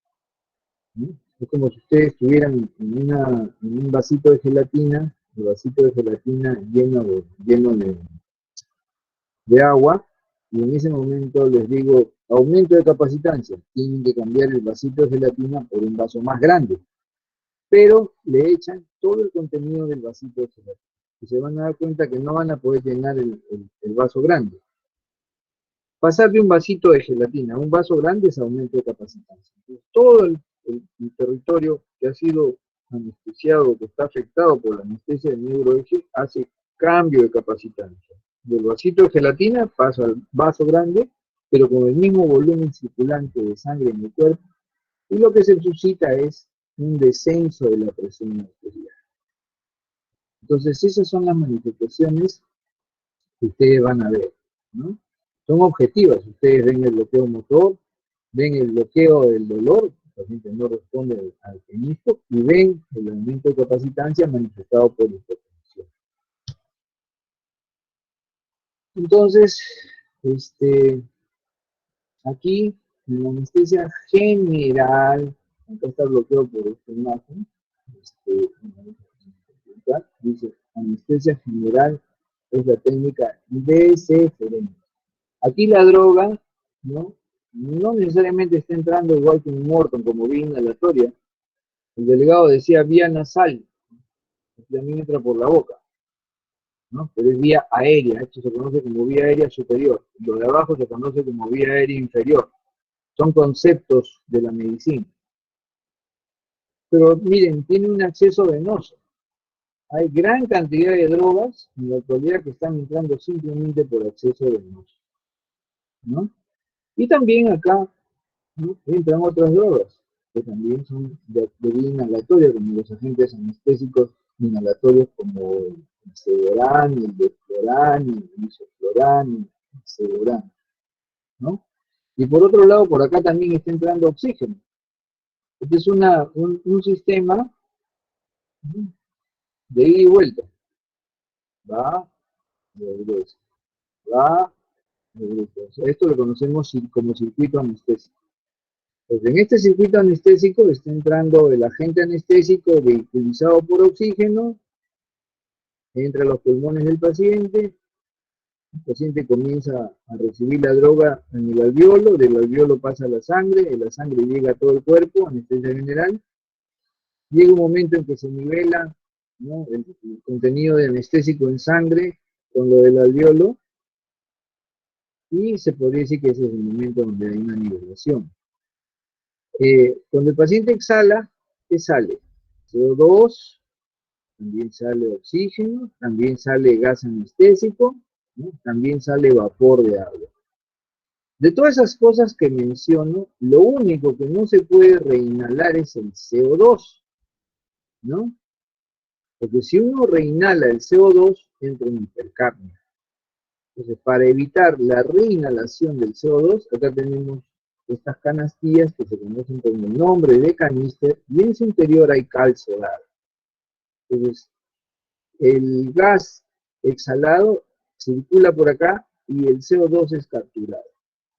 ¿no? Es como si ustedes estuvieran en un vasito de gelatina, el vasito de gelatina lleno de agua, y en ese momento les digo, aumento de capacitancia, tienen que cambiar el vasito de gelatina por un vaso más grande, pero le echan todo el contenido del vasito de gelatina, y se van a dar cuenta que no van a poder llenar el vaso grande. Pasar de un vasito de gelatina a un vaso grande es aumento de capacitancia. Entonces, todo el territorio que ha sido anestesiado, que está afectado por la anestesia del neuroeje, hace cambio de capacitancia. Del vasito de gelatina pasa al vaso grande, pero con el mismo volumen circulante de sangre en el cuerpo, y lo que se suscita es un descenso de la presión arterial. Entonces, esas son las manifestaciones que ustedes van a ver, ¿no? Son objetivas. Ustedes ven el bloqueo motor, ven el bloqueo del dolor, el paciente no responde al tenisco, y ven el aumento de capacitancia manifestado por hipotensión. Entonces, aquí, en la anestesia general, acá está bloqueado por esta imagen, dice, anestesia general es la técnica deseferente. Aquí la droga, no necesariamente está entrando igual que un Morton, como vía inhalatoria. El delegado decía vía nasal, también entra por la boca, ¿no? Pero es vía aérea, esto se conoce como vía aérea superior, y lo de abajo se conoce como vía aérea inferior. Son conceptos de la medicina. Pero miren, tiene un acceso venoso. Hay gran cantidad de drogas en la actualidad que están entrando simplemente por acceso venoso, ¿no? Y también acá, ¿no?, entran otras drogas que también son de vía inhalatoria, como los agentes anestésicos inhalatorios como el Cedoran, el Defloran, el Isofloran, el Cedoran, ¿no? Y por otro lado, por acá también está entrando oxígeno. Este es un sistema de ida y vuelta. Va, regresa. Va, regresa. Esto lo conocemos como circuito anestésico. Pues en este circuito anestésico está entrando el agente anestésico vehiculizado por oxígeno, entra a los pulmones del paciente, el paciente comienza a recibir la droga en el alveolo, del alveolo pasa a la sangre llega a todo el cuerpo, anestesia general. Llega un momento en que se nivela, ¿no?, el contenido de anestésico en sangre con lo del alveolo, y se podría decir que ese es el momento donde hay una nivelación. Cuando el paciente exhala, ¿qué sale? CO2, también sale oxígeno, también sale gas anestésico, ¿no?, también sale vapor de agua. De todas esas cosas que menciono, lo único que no se puede reinhalar es el CO2, ¿no? Porque si uno reinhala el CO2, entra en hipercapnia. Entonces, para evitar la reinhalación del CO2, acá tenemos estas canastillas que se conocen con el nombre de canister, y en su interior hay cal sodada. Entonces, el gas exhalado circula por acá y el CO2 es capturado.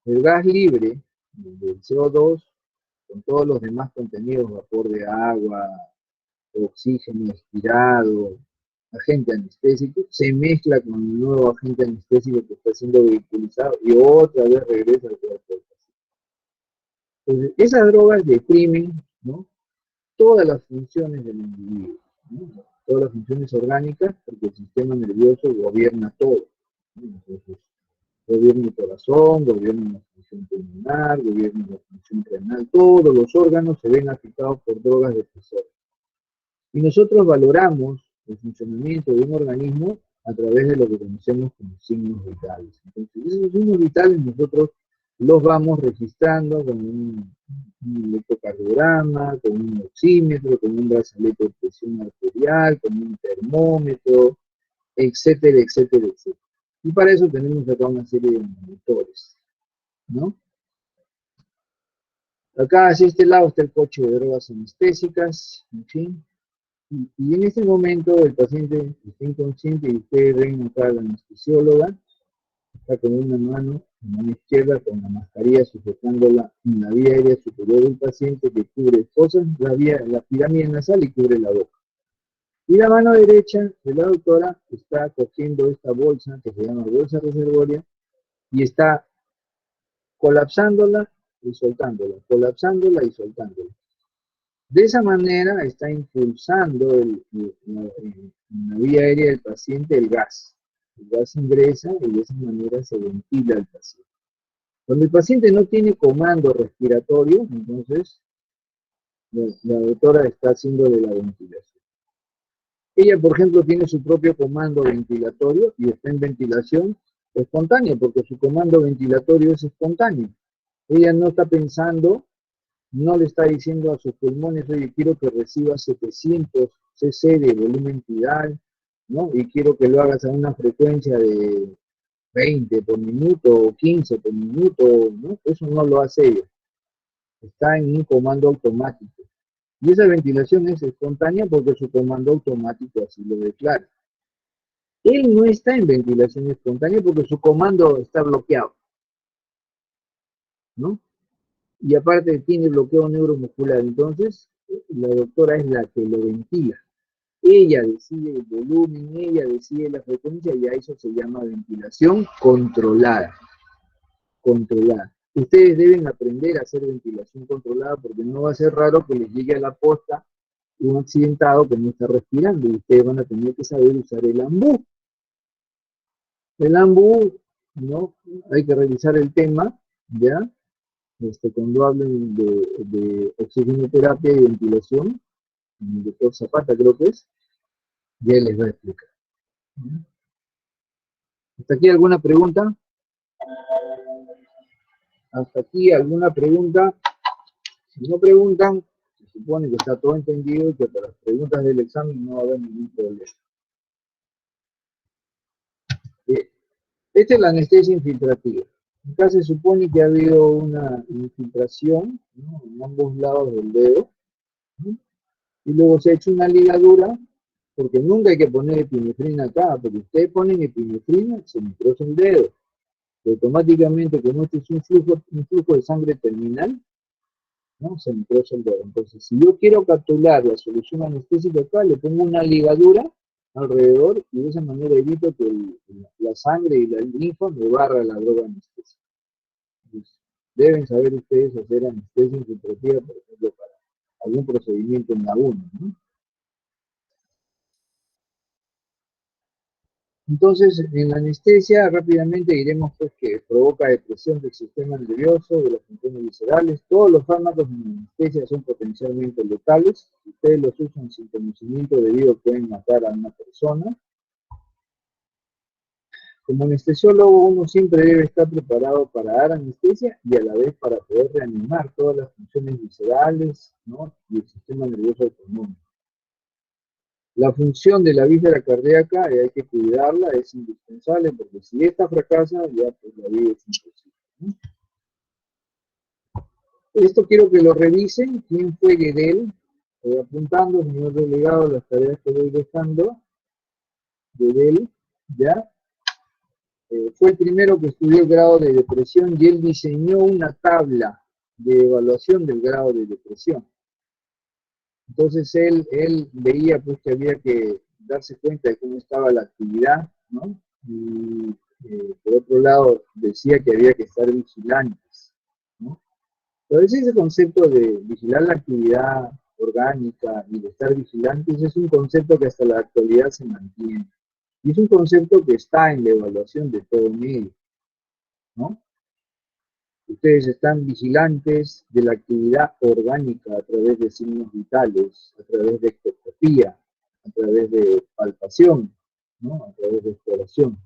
El gas libre del CO2, con todos los demás contenidos, vapor de agua, oxígeno expirado, agente anestésico, se mezcla con el nuevo agente anestésico que está siendo vehiculizado y otra vez regresa al cuerpo del paciente. Entonces, esas drogas deprimen, ¿no?, todas las funciones del individuo, ¿no?, todas las funciones orgánicas, porque el sistema nervioso gobierna todo, ¿no? Entonces, gobierna el corazón, gobierna la función pulmonar, gobierna la función renal, todos los órganos se ven afectados por drogas depresoras. Y nosotros valoramos el funcionamiento de un organismo a través de lo que conocemos como signos vitales. Entonces, esos signos vitales nosotros los vamos registrando con un electrocardiograma, con un oxímetro, con un brazalete de presión arterial, con un termómetro, etcétera, etcétera, etcétera. Y para eso tenemos acá una serie de monitores, ¿no? Acá, hacia este lado, está el coche de drogas anestésicas, en fin. Y en este momento el paciente está inconsciente y ustedes ven acá a la anestesióloga, está con una mano izquierda con la mascarilla sujetándola en la vía aérea superior del paciente que cubre fosas, la pirámide nasal y cubre la boca. Y la mano derecha de la doctora está cogiendo esta bolsa que se llama bolsa reservoria y está colapsándola y soltándola, colapsándola y soltándola. De esa manera está impulsando en la vía aérea del paciente el gas. El gas ingresa y de esa manera se ventila el paciente. Cuando el paciente no tiene comando respiratorio, entonces la doctora está haciéndole la ventilación. Ella, por ejemplo, tiene su propio comando ventilatorio y está en ventilación espontánea, porque su comando ventilatorio es espontáneo. Ella no está pensando, no le está diciendo a sus pulmones, oye, quiero que reciba 700 cc de volumen tidal, ¿no? Y quiero que lo hagas a una frecuencia de 20 por minuto o 15 por minuto, ¿no? Eso no lo hace ella. Está en un comando automático. Y esa ventilación es espontánea porque su comando automático así lo declara. Él no está en ventilación espontánea porque su comando está bloqueado, ¿no? Y aparte tiene bloqueo neuromuscular. Entonces, la doctora es la que lo ventila. Ella decide el volumen, ella decide la frecuencia y a eso se llama ventilación controlada. Controlada. Ustedes deben aprender a hacer ventilación controlada porque no va a ser raro que les llegue a la posta un accidentado que no está respirando y ustedes van a tener que saber usar el AMBU. El AMBU, ¿no? Hay que revisar el tema, ¿ya? Cuando hablen de oxigenoterapia y ventilación, el doctor Zapata creo que es, ya les va a explicar. ¿Hasta aquí alguna pregunta? ¿Hasta aquí alguna pregunta? Si no preguntan, se supone que está todo entendido y que para las preguntas del examen no va a haber ningún problema. Esta es la anestesia infiltrativa. Acá se supone que ha habido una infiltración, ¿no?, en ambos lados del dedo, ¿no? Y luego se ha hecho una ligadura, porque nunca hay que poner epinefrina acá, porque ustedes ponen epinefrina, se necrosa el dedo. Y automáticamente, como este es un flujo de sangre terminal, ¿no?, se necrosa el dedo. Entonces, si yo quiero capturar la solución anestésica acá, le pongo una ligadura alrededor y de esa manera evito que la sangre y la linfa me barra la droga anestésica. Entonces, deben saber ustedes hacer anestesia infiltrativa, por ejemplo, para algún procedimiento en la 1, ¿no? Entonces, en la anestesia rápidamente diremos pues, que provoca depresión del sistema nervioso, de las funciones viscerales. Todos los fármacos en anestesia son potencialmente letales. Si ustedes los usan sin conocimiento debido, pueden matar a una persona. Como anestesiólogo, uno siempre debe estar preparado para dar anestesia y a la vez para poder reanimar todas las funciones viscerales, ¿no?, y el sistema nervioso autónomo. La función de la víscera cardíaca hay que cuidarla, es indispensable, porque si esta fracasa, ya pues la vida es imposible, ¿no? Esto quiero que lo revisen. ¿Quién fue Guedel? Estoy apuntando, señor delegado, las tareas que voy dejando. Guedel, ¿ya? Fue el primero que estudió el grado de depresión y él diseñó una tabla de evaluación del grado de depresión. Entonces él veía pues que había que darse cuenta de cómo estaba la actividad, ¿no? Y por otro lado decía que había que estar vigilantes, ¿no? Entonces ese concepto de vigilar la actividad orgánica y de estar vigilantes es un concepto que hasta la actualidad se mantiene. Y es un concepto que está en la evaluación de todo medio, ¿no? Ustedes están vigilantes de la actividad orgánica a través de signos vitales, a través de ectoscopía, a través de palpación, ¿no?, a través de exploración.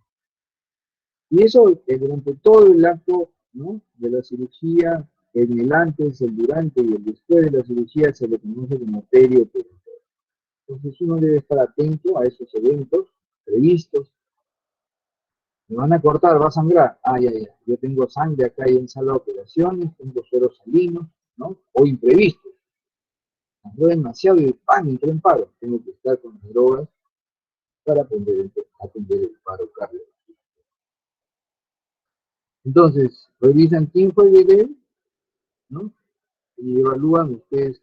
Y eso durante todo el acto, ¿no?, de la cirugía, en el antes, el durante y el después de la cirugía se le conoce como perioperitorio. Entonces uno debe estar atento a esos eventos previstos. Me van a cortar, va a sangrar. Ah, ya. Yo tengo sangre acá y en sala de operaciones, tengo sueros salinos, ¿no? O imprevistos. Sangró demasiado y ¡pam!, entró en paro. Tengo que estar con las drogas para atender el paro cardíaco. Entonces, revisan quién fue Guedel, ¿no? Y evalúan ustedes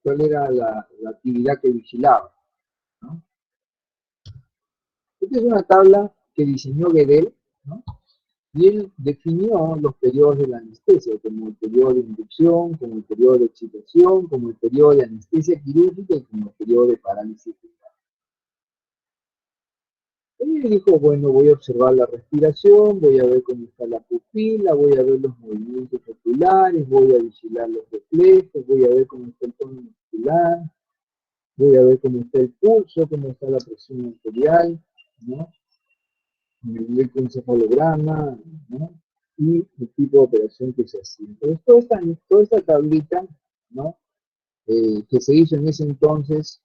cuál era la actividad que vigilaba, ¿no? Esta es una tabla que diseñó Guedel, ¿no? Y él definió los periodos de la anestesia, como el periodo de inducción, como el periodo de excitación, como el periodo de anestesia quirúrgica y como el periodo de parálisis fetal. Él dijo, bueno, voy a observar la respiración, voy a ver cómo está la pupila, voy a ver los movimientos oculares, voy a vigilar los reflejos, voy a ver cómo está el tono muscular, voy a ver cómo está el pulso, cómo está la presión arterial, ¿no? el electroencefalograma, ¿no? Y el tipo de operación que se hacía. Entonces, toda esta tablita, ¿no? Que se hizo en ese entonces,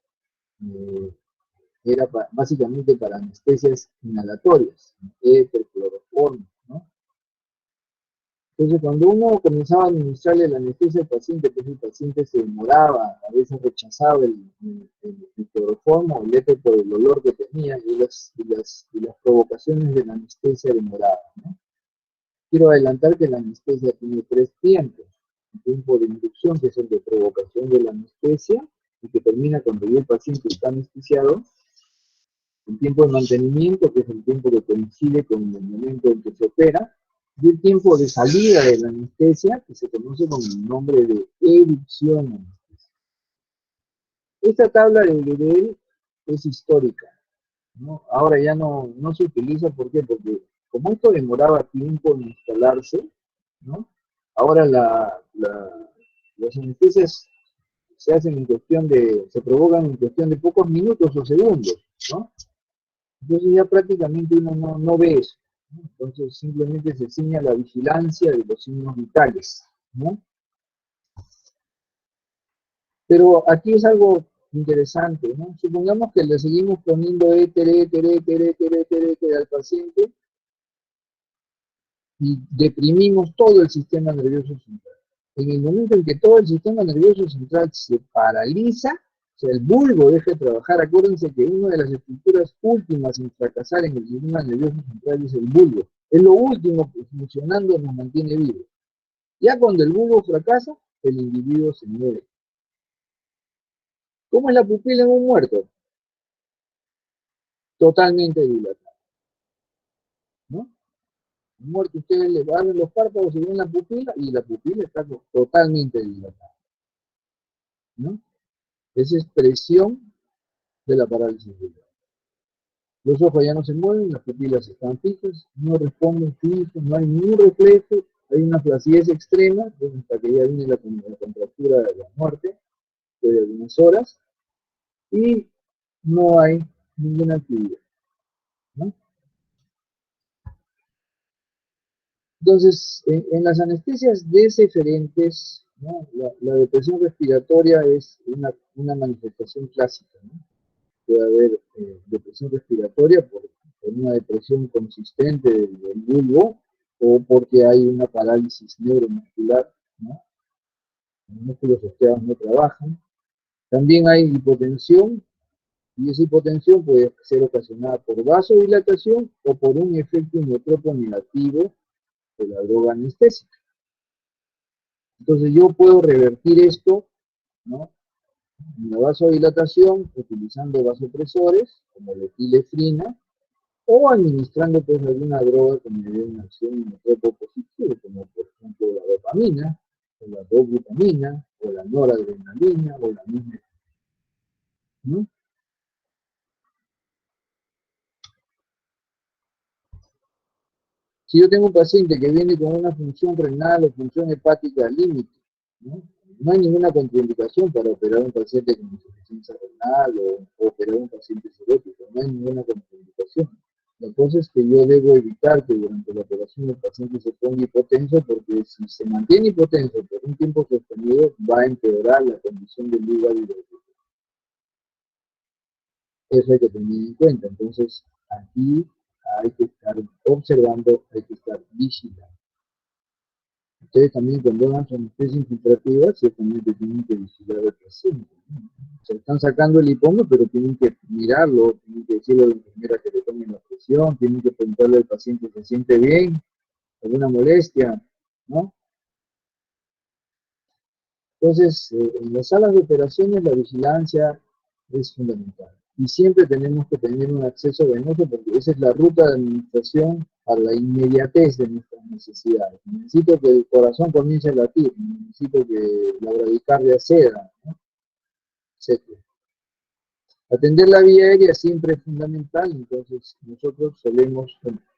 era básicamente para anestesias inhalatorias, éter, cloroformo, ¿no? Entonces, cuando uno comenzaba a administrarle la anestesia al paciente, pues el paciente se demoraba, a veces rechazaba el cloroformo o el éter por el olor que tenía y las provocaciones de la anestesia demoraban, ¿no? Quiero adelantar que la anestesia tiene 3 tiempos. El tiempo de inducción, que es el de provocación de la anestesia, y que termina cuando ya el paciente está anestesiado. El tiempo de mantenimiento, que es el tiempo que coincide con el momento en que se opera, y el tiempo de salida de la anestesia, que se conoce con el nombre de erupción anestesia. Esta tabla de Gödel es histórica, ¿no? Ahora ya no se utiliza, ¿por qué? Porque como esto demoraba tiempo en instalarse, ¿no? Ahora las anestesias se hacen se provocan en cuestión de pocos minutos o segundos, ¿no? Entonces ya prácticamente uno no ve eso, ¿no? Entonces simplemente se enseña la vigilancia de los signos vitales, ¿no? Pero aquí es algo interesante, ¿no? Supongamos que le seguimos poniendo éter al paciente y deprimimos todo el sistema nervioso central. En el momento en que todo el sistema nervioso central se paraliza, o sea, el bulbo deja de trabajar. Acuérdense que una de las estructuras últimas en fracasar en el sistema nervioso central es el bulbo. Es lo último que funcionando nos mantiene vivos. Ya cuando el bulbo fracasa, el individuo se muere. ¿Cómo es la pupila en un muerto? Totalmente dilatada, ¿no? Un muerto, ustedes le abren los párpados y ven la pupila, y la pupila está totalmente dilatada, ¿no? Es expresión de la parálisis cerebral. Los ojos ya no se mueven, las pupilas están fijas, no responden fijos, no hay ni un reflejo, hay una flacidez extrema, hasta que ya viene la contractura de la muerte, de algunas horas, y no hay ninguna actividad, ¿no? Entonces, en las anestesias deferentes, ¿no? La depresión respiratoria es una manifestación clásica, ¿no? Puede haber depresión respiratoria por una depresión consistente del bulbo o porque hay una parálisis neuromuscular, ¿no? Los músculos asociados no trabajan. También hay hipotensión, y esa hipotensión puede ser ocasionada por vasodilatación o por un efecto inotropo negativo de la droga anestésica. Entonces yo puedo revertir esto, ¿no? La vasodilatación utilizando vasopresores como la epinefrina o administrando pues alguna droga que me dé una acción inotropo positiva, como por ejemplo la dopamina, o la dobutamina, o la noradrenalina, o la misma, ¿no? Si yo tengo un paciente que viene con una función renal o función hepática al límite, ¿no? No hay ninguna contraindicación para operar a un paciente con insuficiencia renal o operar a un paciente cirrótico, no hay ninguna contraindicación. La cosa es que yo debo evitar que durante la operación el paciente se ponga hipotenso, porque si se mantiene hipotenso por un tiempo sostenido, va a empeorar la condición del hígado y del riñón. Eso hay que tener en cuenta. Entonces, aquí hay que estar observando, hay que estar vigilando. Ustedes también cuando hagan su anestesia infiltrativa, ciertamente tienen que vigilar al paciente, ¿no? Se están sacando el hipoma, pero tienen que mirarlo, tienen que decirle a la enfermera que le tomen la presión, tienen que preguntarle al paciente si se siente bien, alguna molestia, ¿no? Entonces, en las salas de operaciones la vigilancia es fundamental. Y siempre tenemos que tener un acceso venoso porque esa es la ruta de administración a la inmediatez de nuestras necesidades. Necesito que el corazón comience a latir, necesito que la bradicardia ceda, ¿no? Etc. Atender la vía aérea siempre es fundamental, entonces nosotros solemos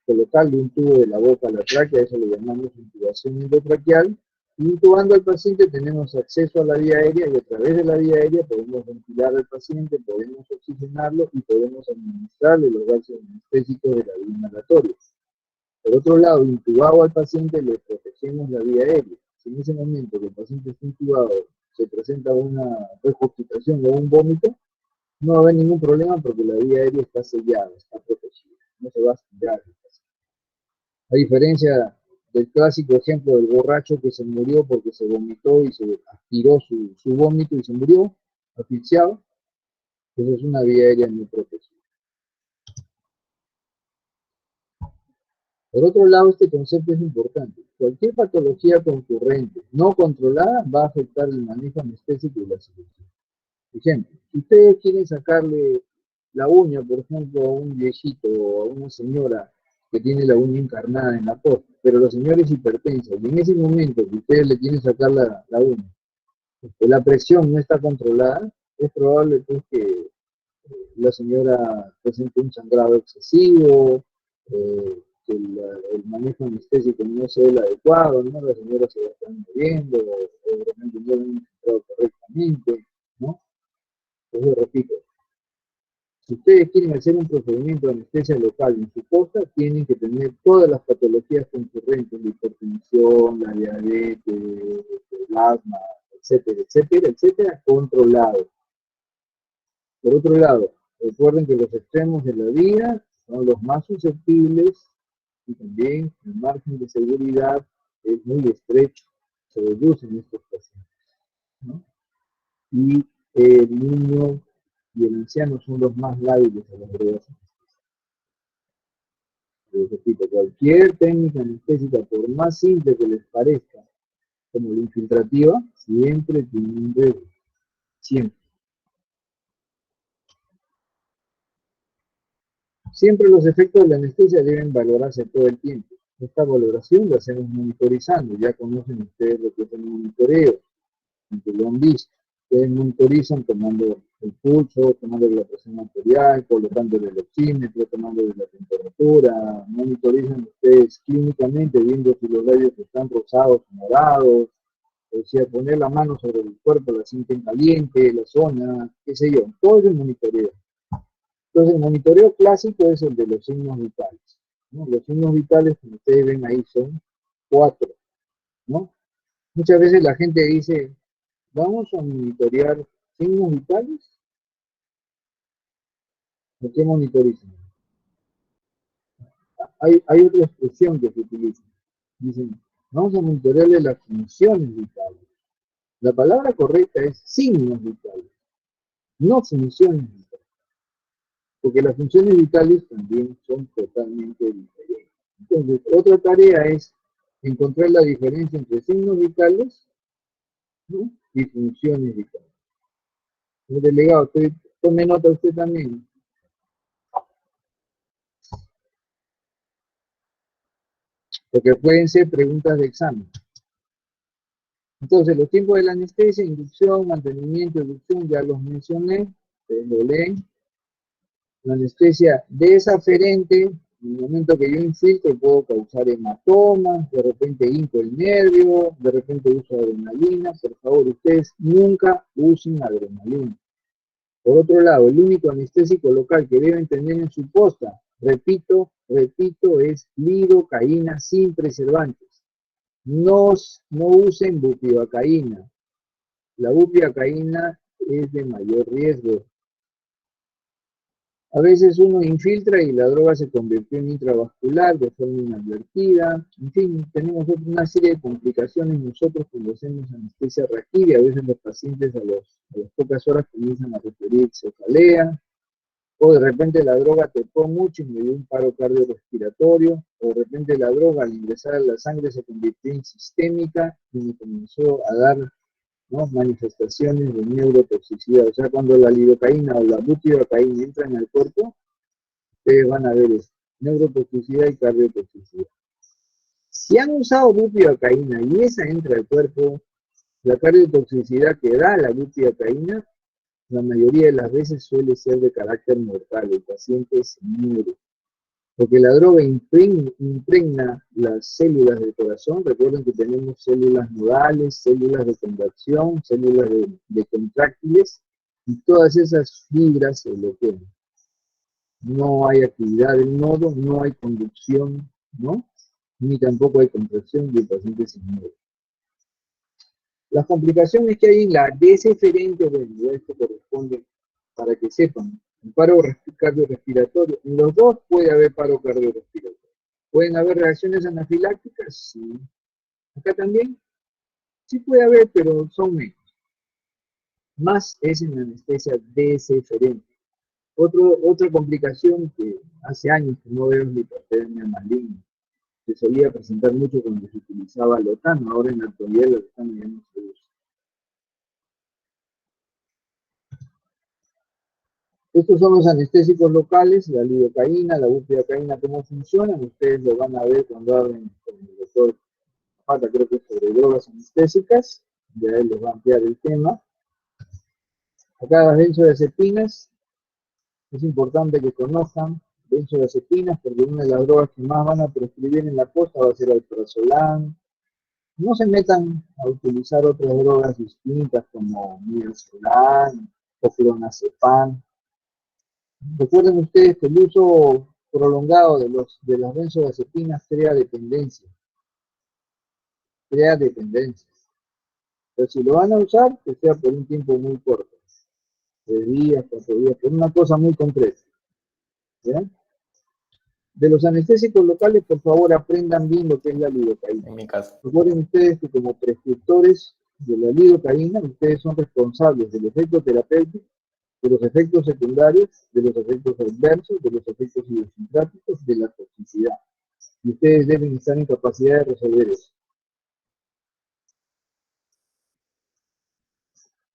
colocarle un tubo de la boca a la tráquea, eso lo llamamos intubación endotraqueal, Intubando al paciente tenemos acceso a la vía aérea y a través de la vía aérea podemos ventilar al paciente, podemos oxigenarlo y podemos administrarle los gases anestésicos de la vía inhalatoria. Por otro lado, intubado al paciente le protegemos la vía aérea. Si en ese momento que el paciente está intubado se presenta una regurgitación o un vómito, no va a haber ningún problema porque la vía aérea está sellada, está protegida, no se va a aspirar el paciente. A diferencia del clásico ejemplo del borracho que se murió porque se vomitó y se aspiró su vómito y se murió asfixiado, esa es una vía aérea muy protegida. Por otro lado, este concepto es importante. Cualquier patología concurrente no controlada va a afectar el manejo anestésico y la cirugía. Por ejemplo, si ustedes quieren sacarle la uña, por ejemplo, a un viejito o a una señora que tiene la uña encarnada en la posta, pero la señora es hipertensa, y en ese momento que ustedes le quieren sacar la uña, la presión no está controlada, es probable pues, que la señora presente un sangrado excesivo, que el manejo anestésico no sea el adecuado, ¿no? La señora se va a estar moviendo, o de repente no lo han encontrado correctamente, ¿no? Entonces, repito, si ustedes quieren hacer un procedimiento de anestesia local en su posta, tienen que tener todas las patologías concurrentes, la hipertensión, la diabetes, el asma, etcétera, etcétera, etcétera, controlados. Por otro lado, recuerden que los extremos de la vía son los más susceptibles y también el margen de seguridad es muy estrecho, se reduce en estos pacientes, ¿no? Y el niño y el anciano son los más lábiles a las drogas anestésicas. Repito, cualquier técnica anestésica, por más simple que les parezca, como la infiltrativa, siempre tiene un riesgo, siempre. Siempre los efectos de la anestesia deben valorarse todo el tiempo. Esta valoración la hacemos monitorizando. Ya conocen ustedes lo que es el monitoreo, aunque lo han visto. Ustedes monitorizan tomando el pulso, tomando la presión arterial, colocándole el oxímetro, tomándole la temperatura. Monitorizan ustedes clínicamente, viendo si los labios están rosados o morados. O sea, poner la mano sobre el cuerpo, la sienten caliente, la zona, qué sé yo. Todo es el monitoreo. Entonces, el monitoreo clásico es el de los signos vitales, ¿no? Los signos vitales, como ustedes ven ahí, son 4, ¿no? Muchas veces la gente dice, ¿vamos a monitorear signos vitales? ¿O qué monitorizan? Hay otra expresión que se utiliza. Dicen, vamos a monitorearle las funciones vitales. La palabra correcta es signos vitales, no funciones vitales. Porque las funciones vitales también son totalmente diferentes. Entonces, otra tarea es encontrar la diferencia entre signos vitales, ¿no? Y funciones vitales. El delegado, tome nota usted también. Porque pueden ser preguntas de examen. Entonces, los tiempos de la anestesia, inducción, mantenimiento, inducción, ya los mencioné, ustedes lo leen. La anestesia desaferente, en el momento que yo infiltro puedo causar hematomas, de repente hinco el nervio, de repente uso adrenalina. Por favor, ustedes nunca usen adrenalina. Por otro lado, el único anestésico local que deben tener en su posta, repito, es lidocaína sin preservantes. No usen bupivacaína. La bupivacaína es de mayor riesgo. A veces uno infiltra y la droga se convirtió en intravascular de forma inadvertida. En fin, tenemos una serie de complicaciones nosotros cuando hacemos anestesia reactiva. A veces los pacientes a las pocas horas comienzan a referir cefalea, o de repente la droga tocó mucho y me dio un paro cardiorrespiratorio, o de repente la droga al ingresar a la sangre se convirtió en sistémica y me comenzó a dar, ¿no?, manifestaciones de neurotoxicidad. O sea, cuando la lidocaína o la bupivacaína entran al cuerpo, ustedes van a ver eso, neurotoxicidad y cardiotoxicidad. Si han usado bupivacaína y esa entra al cuerpo, la cardiotoxicidad que da la bupivacaína, la mayoría de las veces suele ser de carácter mortal, el paciente se muere. Porque la droga impregna las células del corazón. Recuerden que tenemos células nodales, células de conversión, células de contráctiles, y todas esas fibras se bloquean. No hay actividad del nodo, no hay conducción, ¿no? Ni tampoco hay contracción y el paciente se muere. Las complicaciones que hay en la deferente, bueno, esto corresponde para que sepan. El paro cardiorrespiratorio, en los dos puede haber paro cardiorrespiratorio. ¿Pueden haber reacciones anafilácticas? Sí. ¿Acá también? Sí puede haber, pero son menos. Más es en anestesia deferente. Otra complicación que hace años que no veo es la hipertermia maligna. Se solía presentar mucho cuando se utilizaba lotano, ahora en la actualidad el lotano ya no se usa. Estos son los anestésicos locales, la lidocaína, la bupivacaína, cómo funcionan. Ustedes lo van a ver cuando hablen con el doctor Zapata, creo que es sobre drogas anestésicas. Ya él les va a ampliar el tema. Acá las benzodiazepinas, es importante que conozcan benzodiazepinas, porque una de las drogas que más van a prescribir en la costa va a ser el alprazolam. No se metan a utilizar otras drogas distintas como midazolam o clonazepam. Recuerden ustedes que el uso prolongado de las benzodiazepinas crea dependencia. Crea dependencia. Pero si lo van a usar, que sea por un tiempo muy corto. 3 días, 4 días, por una cosa muy concreta. ¿Ya? De los anestésicos locales, por favor, aprendan bien lo que es la lidocaína. En mi caso. Recuerden ustedes que como prescriptores de la lidocaína, ustedes son responsables del efecto terapéutico, de los efectos secundarios, de los efectos adversos, de los efectos idiosincráticos, de la toxicidad. Y ustedes deben estar en capacidad de resolver eso.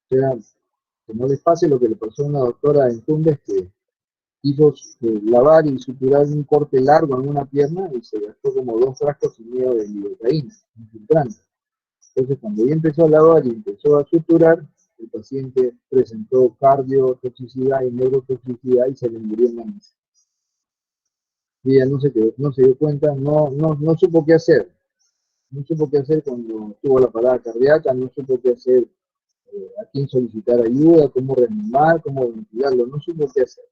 O sea, que no les pase lo que le pasó a una doctora en Tumbes que quiso lavar y suturar un corte largo en una pierna y se gastó como 2 frascos y medio de lidocaína, infiltrante. Entonces, cuando ya empezó a lavar y empezó a suturar, el paciente presentó cardiotoxicidad y neurotoxicidad y se le murió en la mesa. Y ella no se dio cuenta, no supo qué hacer. No supo qué hacer cuando tuvo la parada cardíaca, no supo qué hacer, a quién solicitar ayuda, cómo reanimar, cómo ventilarlo, no supo qué hacer.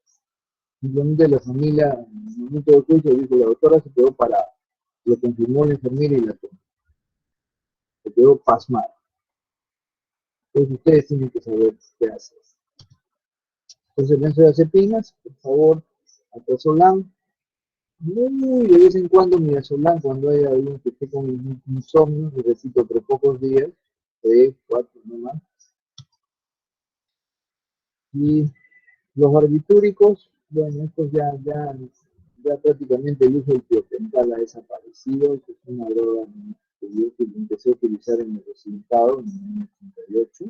Simplemente la familia, en el momento del juicio, dijo, la doctora se quedó parada. Lo confirmó la enfermera y la tomó. Se quedó pasmada. Entonces ustedes tienen que saber qué hacer. Entonces, benzodiazepinas, por favor, alprazolam, muy de vez en cuando midazolam, cuando hay alguien que esté con insomnio, y repito, por pocos días, 3, 4, no más. Y los barbitúricos, bueno, estos ya prácticamente el uso del tiopental ha desaparecido. Esto es una droga que yo empecé a utilizar en el residentado en el año 88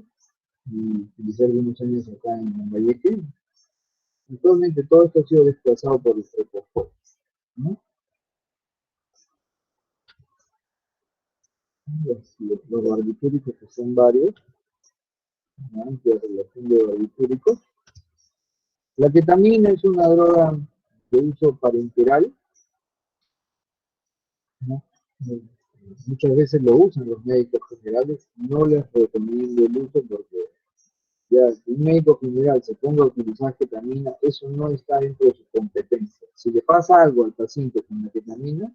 y utilicé algunos años acá en Lambayeque. Actualmente todo esto ha sido desplazado por el propofol, ¿no? Los barbitúricos, que son varios, una amplia relación de barbitúricos. La ketamina es una droga de uso parenteral, ¿no? Muchas veces lo usan los médicos generales, no les recomiendo el uso porque ya si un médico general se ponga a utilizar ketamina, eso no está dentro de su competencia. Si le pasa algo al paciente con la ketamina,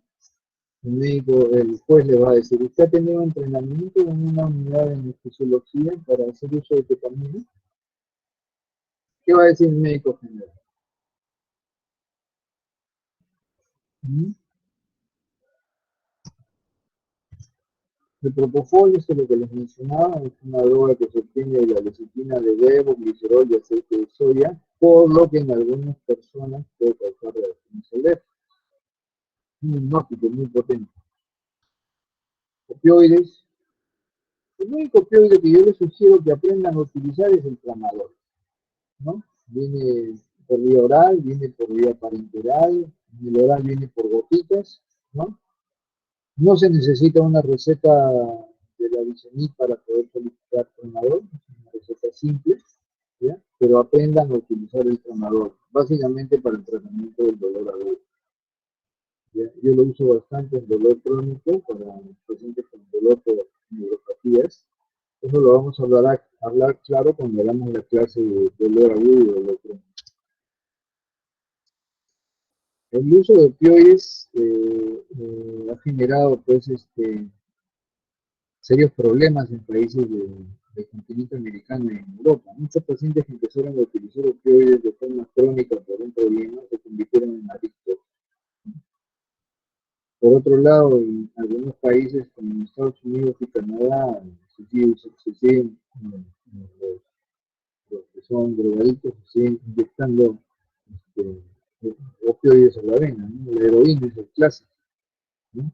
el juez le va a decir, ¿usted ha tenido entrenamiento en una unidad de anestesiología para hacer uso de ketamina? ¿Qué va a decir el médico general? El propofol, es lo que les mencionaba, es una droga que se obtiene de la lecitina de huevo, glicerol y aceite de soya, por lo que en algunas personas puede causar reacciones alérgicas. Un hipnótico muy potente. Opioides. El único opioide que yo les sugiero que aprendan a utilizar es el tramadol, ¿no? Viene por vía oral, viene por vía parenteral, en el oral viene por gotitas, ¿no? No se necesita una receta de la Vicenic para poder solicitar tramadol, es una receta simple, ¿ya? Pero aprendan a utilizar el tramadol, básicamente para el tratamiento del dolor agudo. yo lo uso bastante en dolor crónico para pacientes con dolor por neuropatías. Eso lo vamos a hablar claro cuando hagamos la clase de dolor agudo y dolor crónico. El uso de opioides ha generado pues serios problemas en países del continente americano y en Europa. Muchos pacientes que empezaron a utilizar opioides de forma crónica por un problema se convirtieron en adictos. Por otro lado, en algunos países como Estados Unidos y Canadá se siguen los que son drogadictos se siguen inyectando opioides a la vena, ¿no? La heroína es el clásico, ¿no?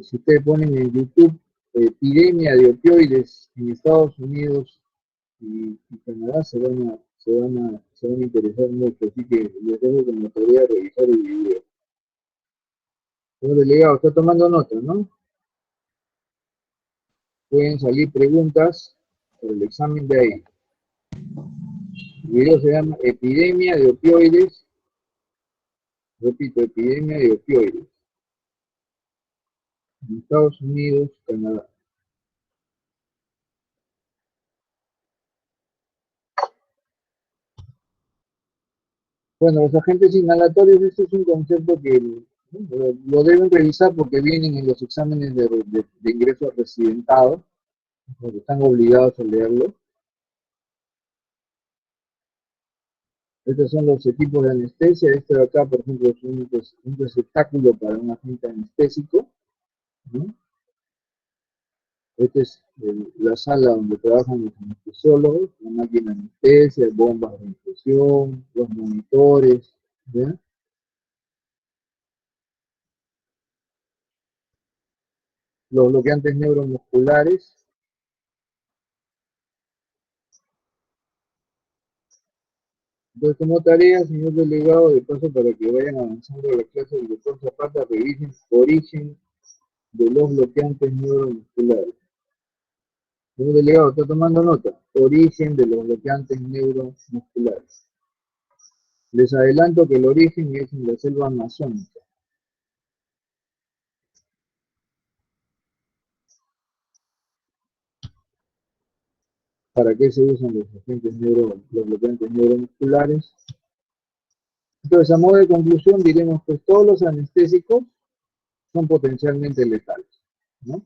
Si ustedes ponen en YouTube epidemia de opioides en Estados Unidos y Canadá se van a interesar mucho, así que les dejo que me podría revisar el video. Señor delegado, está tomando nota, ¿no? Pueden salir preguntas por el examen de ahí. El video se llama Epidemia de opioides. Repito, epidemia de opioides. En Estados Unidos, Canadá. Bueno, los agentes inhalatorios, este es un concepto que lo deben revisar porque vienen en los exámenes de ingreso residentado, porque están obligados a leerlo. Estos son los equipos de anestesia. Este de acá, por ejemplo, es un receptáculo para un agente anestésico, ¿no? Esta es la sala donde trabajan los anestesiólogos, la máquina de anestesia, bombas de infusión, los monitores, ¿ya? Los bloqueantes neuromusculares. Entonces, como tarea, señor delegado, de paso para que vayan avanzando a la clase del doctor Zapata, revisen origen de los bloqueantes neuromusculares. Señor delegado, está tomando nota. Origen de los bloqueantes neuromusculares. Les adelanto que el origen es en la selva amazónica. ¿Para qué se usan los bloqueantes neuromusculares? Entonces, a modo de conclusión, diremos que todos los anestésicos son potencialmente letales, ¿no?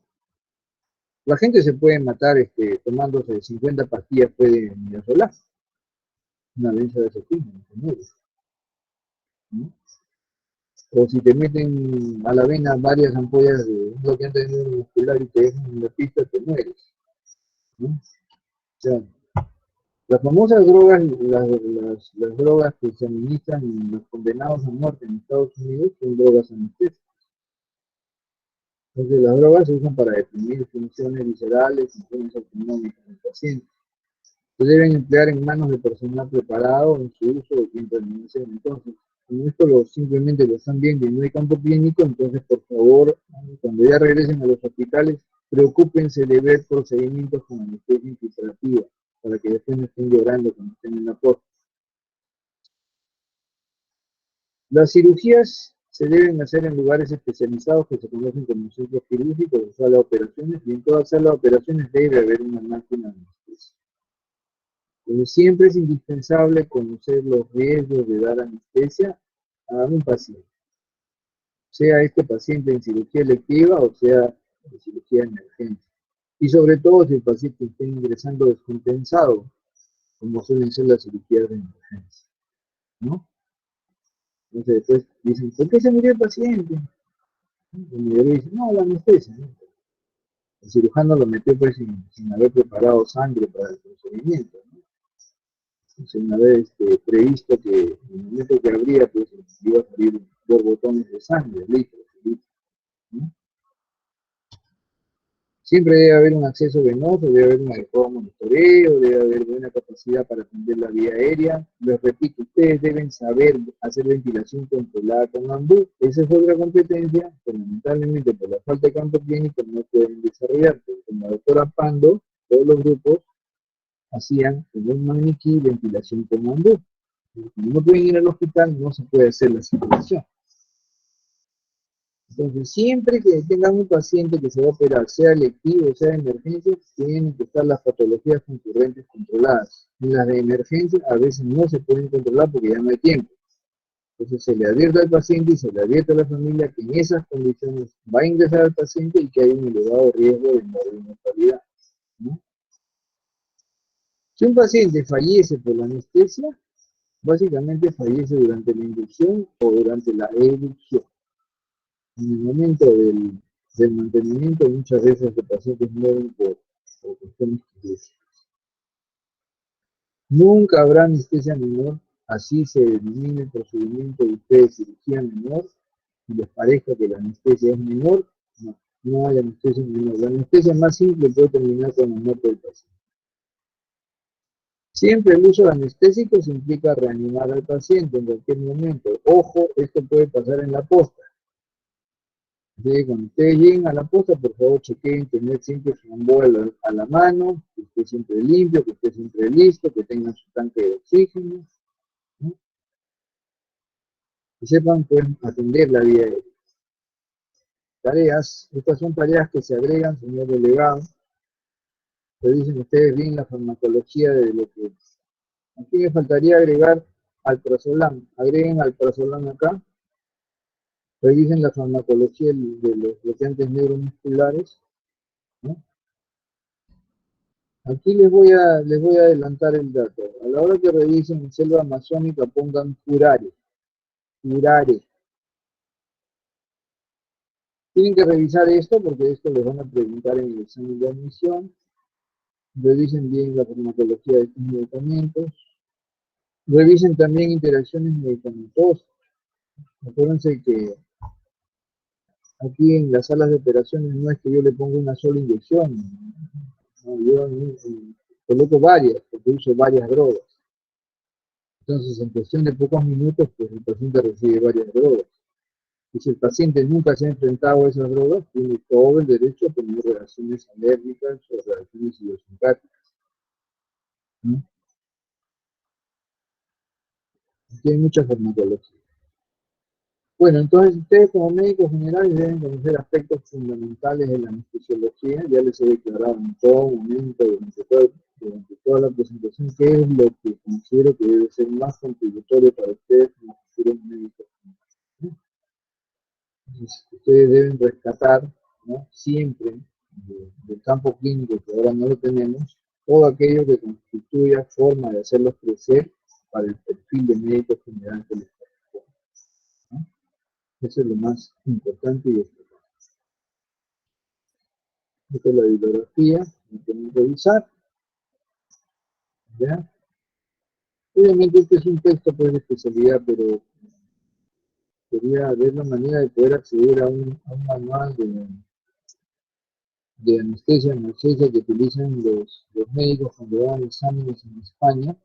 La gente se puede matar tomándose 50 pastillas de midazolam, una benzodiazepina, ¿no? O si te meten a la vena varias ampollas de un bloqueante neuromuscular y te dejan en la pista, te mueres, ¿no? O sea, las famosas drogas, las drogas que se administran en los condenados a muerte en Estados Unidos son drogas anestésicas. Entonces, las drogas se usan para deprimir funciones viscerales, funciones autonómicas del paciente. Se deben emplear en manos de personal preparado en su uso de intervención. Entonces, como esto simplemente lo están viendo y no hay campo clínico, entonces, por favor, cuando ya regresen a los hospitales, preocúpense de ver procedimientos con anestesia infiltrativa, para que después no estén llorando cuando estén en la posta. Las cirugías se deben hacer en lugares especializados que se conocen como centros quirúrgicos o sala de operaciones, y en toda sala de operaciones debe haber una máquina de anestesia. Entonces, siempre es indispensable conocer los riesgos de dar anestesia a un paciente, sea este paciente en cirugía electiva o sea en cirugía de emergencia. Y sobre todo si el paciente está ingresando descompensado, como suelen ser las cirugías de emergencia, ¿no? Entonces después dicen, ¿por qué se murió el paciente? Y el médico dice, no, la anestesia, ¿no? El cirujano lo metió pues sin haber preparado sangre para el procedimiento, ¿no? Sin haber previsto que en el momento que abría, pues iba a salir borbotones de sangre, litros, ¿no? Siempre debe haber un acceso venoso, debe haber un adecuado monitoreo, debe haber buena capacidad para atender la vía aérea. Les repito, ustedes deben saber hacer ventilación controlada con ambú. Esa es otra competencia que lamentablemente por la falta de campo clínico no pueden desarrollar. Con la doctora Pando, todos los grupos hacían en un maniquí ventilación con ambú. Como no pueden ir al hospital, no se puede hacer la circulación. Entonces, siempre que tengan un paciente que se va a operar, sea electivo o sea de emergencia, tienen que estar las patologías concurrentes controladas. En las de emergencia a veces no se pueden controlar porque ya no hay tiempo. Entonces se le advierte al paciente y se le advierte a la familia que en esas condiciones va a ingresar al paciente y que hay un elevado riesgo de mortalidad, ¿no? Si un paciente fallece por la anestesia, básicamente fallece durante la inducción o durante la educción. En el momento del mantenimiento, muchas veces los pacientes mueren por cuestiones quirúrgicas. Nunca habrá anestesia menor, así se denomina el procedimiento de ustedes de cirugía menor, y les parezca que la anestesia es menor, no hay anestesia menor. La anestesia más simple puede terminar con la muerte del paciente. Siempre el uso de anestésicos implica reanimar al paciente en cualquier momento. Ojo, esto puede pasar en la posta. Cuando ustedes lleguen a la posta, por favor chequen tener siempre su amboa a la mano, que esté siempre limpio, que esté siempre listo, que tengan su tanque de oxígeno, ¿no? Que sepan pues, atender la vía aérea. Tareas, estas son tareas que se agregan, señor delegado. Revisen ustedes bien la farmacología de lo que... Aquí me faltaría agregar alprazolam. Agreguen alprazolam acá. Revisen la farmacología de los bloqueantes neuromusculares, ¿no? Aquí les voy a adelantar el dato. A la hora que revisen en selva amazónica pongan curare. Curare. Tienen que revisar esto porque esto les van a preguntar en el examen de admisión. Revisen bien la farmacología de estos medicamentos. Revisen también interacciones medicamentosas. Acuérdense que aquí en las salas de operaciones no es que yo le ponga una sola inyección. No, yo coloco varias, porque uso varias drogas. Entonces, en cuestión de pocos minutos, pues el paciente recibe varias drogas. Y si el paciente nunca se ha enfrentado a esas drogas, tiene todo el derecho a tener reacciones alérgicas o reacciones idiosincráticas, ¿no? Aquí hay mucha farmacología. Bueno, entonces ustedes como médicos generales deben conocer aspectos fundamentales de la anestesiología. Ya les he declarado en todo momento, durante toda la presentación, qué es lo que considero que debe ser más contributorio para ustedes como futuros médicos, ¿no? Entonces, ustedes deben rescatar, ¿no? Siempre del campo clínico, que ahora no lo tenemos, todo aquello que constituya forma de hacerlos crecer para el perfil de médico general que les corresponde, ¿no? Eso es lo más importante y destacado. Esta es la bibliografía, la pueden revisar, ¿ya? Obviamente este es un texto pues, de especialidad, pero quería ver la manera de poder acceder a un manual de anestesia analgesia que utilizan los médicos cuando dan exámenes en España,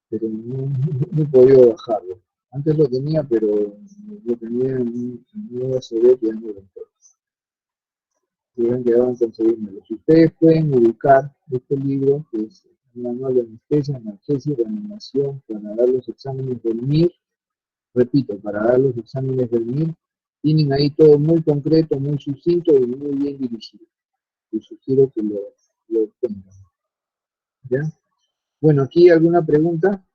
pero no he podido bajarlo. Antes lo tenía, pero lo tenía en un USB que ya no lo encuentro. Hubieran quedado en conseguírmelo. Si ustedes pueden ubicar este libro, que es un manual de anestesia, analgesia y reanimación para dar los exámenes del MIR, repito, para dar los exámenes del MIR, tienen ahí todo muy concreto, muy sucinto y muy bien dirigido. Les sugiero que lo tengan. ¿Ya? Bueno, ¿aquí alguna pregunta?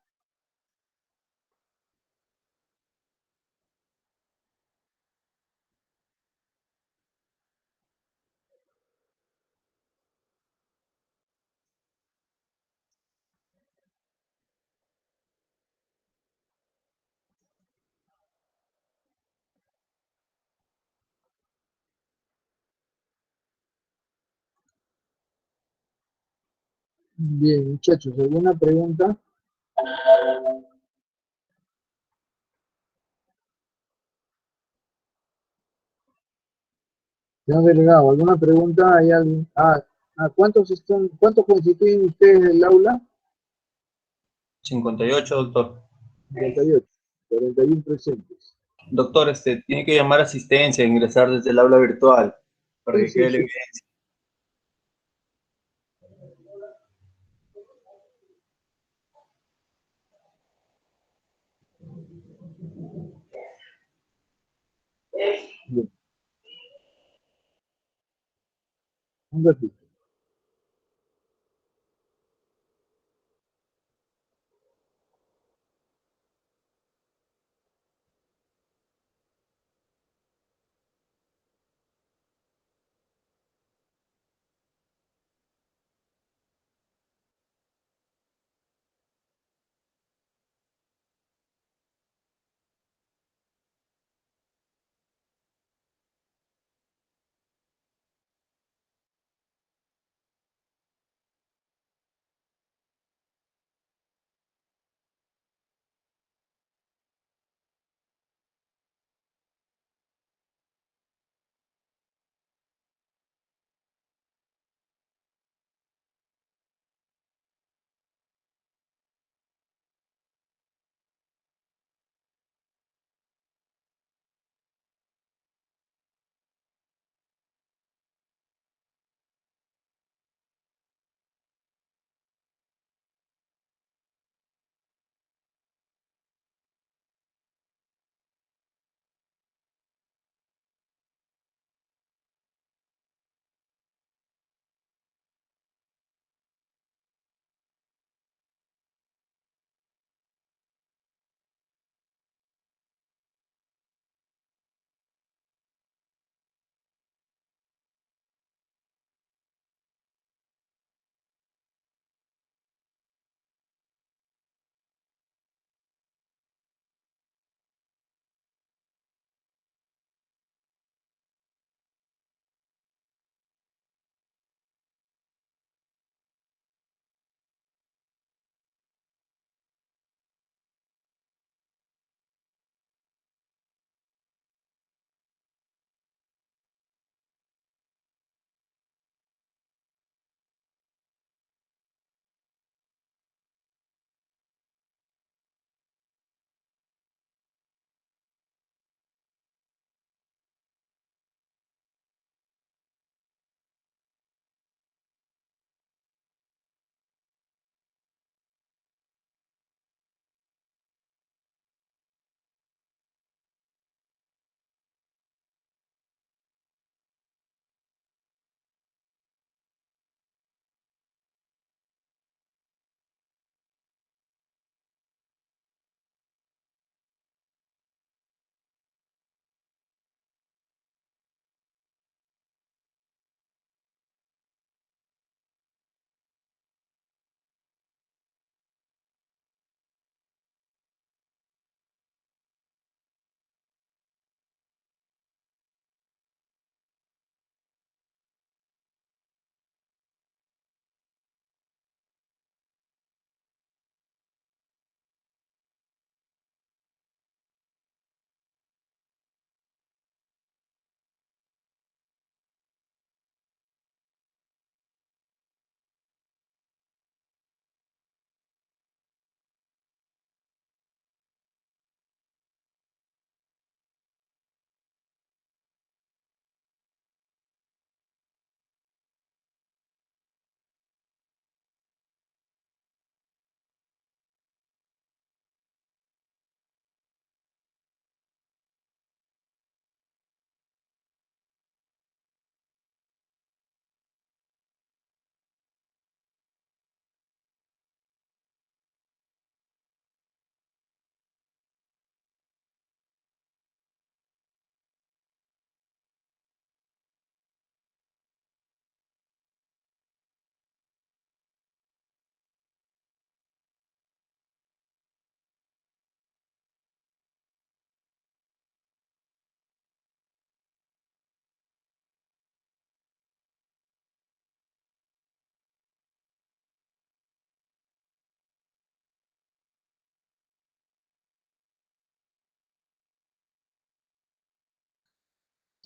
Bien, muchachos, ¿alguna pregunta? Señor delegado, ¿alguna pregunta? ¿Hay alguien? ¿Cuántos constituyen ustedes del aula? 58, doctor. 48, 41 presentes. Doctor, tiene que llamar asistencia e ingresar desde el aula virtual para que quede la Sí. evidencia. Bien, un ratito.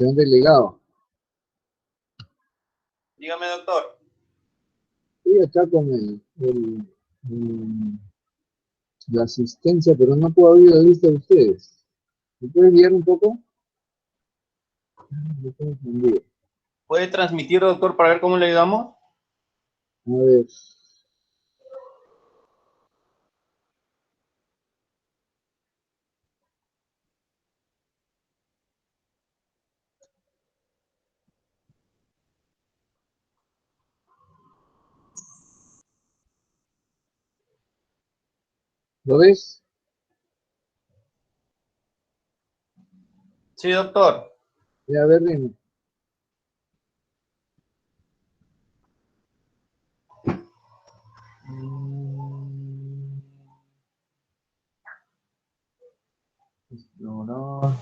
Señor delegado, Dígame, doctor. estoy acá con la asistencia, pero no puedo abrir la lista de ustedes. ¿Me pueden guiar un poco? No tengo entendido. ¿Puede transmitir, doctor, para ver cómo le ayudamos? A ver. ¿Lo ves? Sí, doctor. Ya, a ver, dime. No.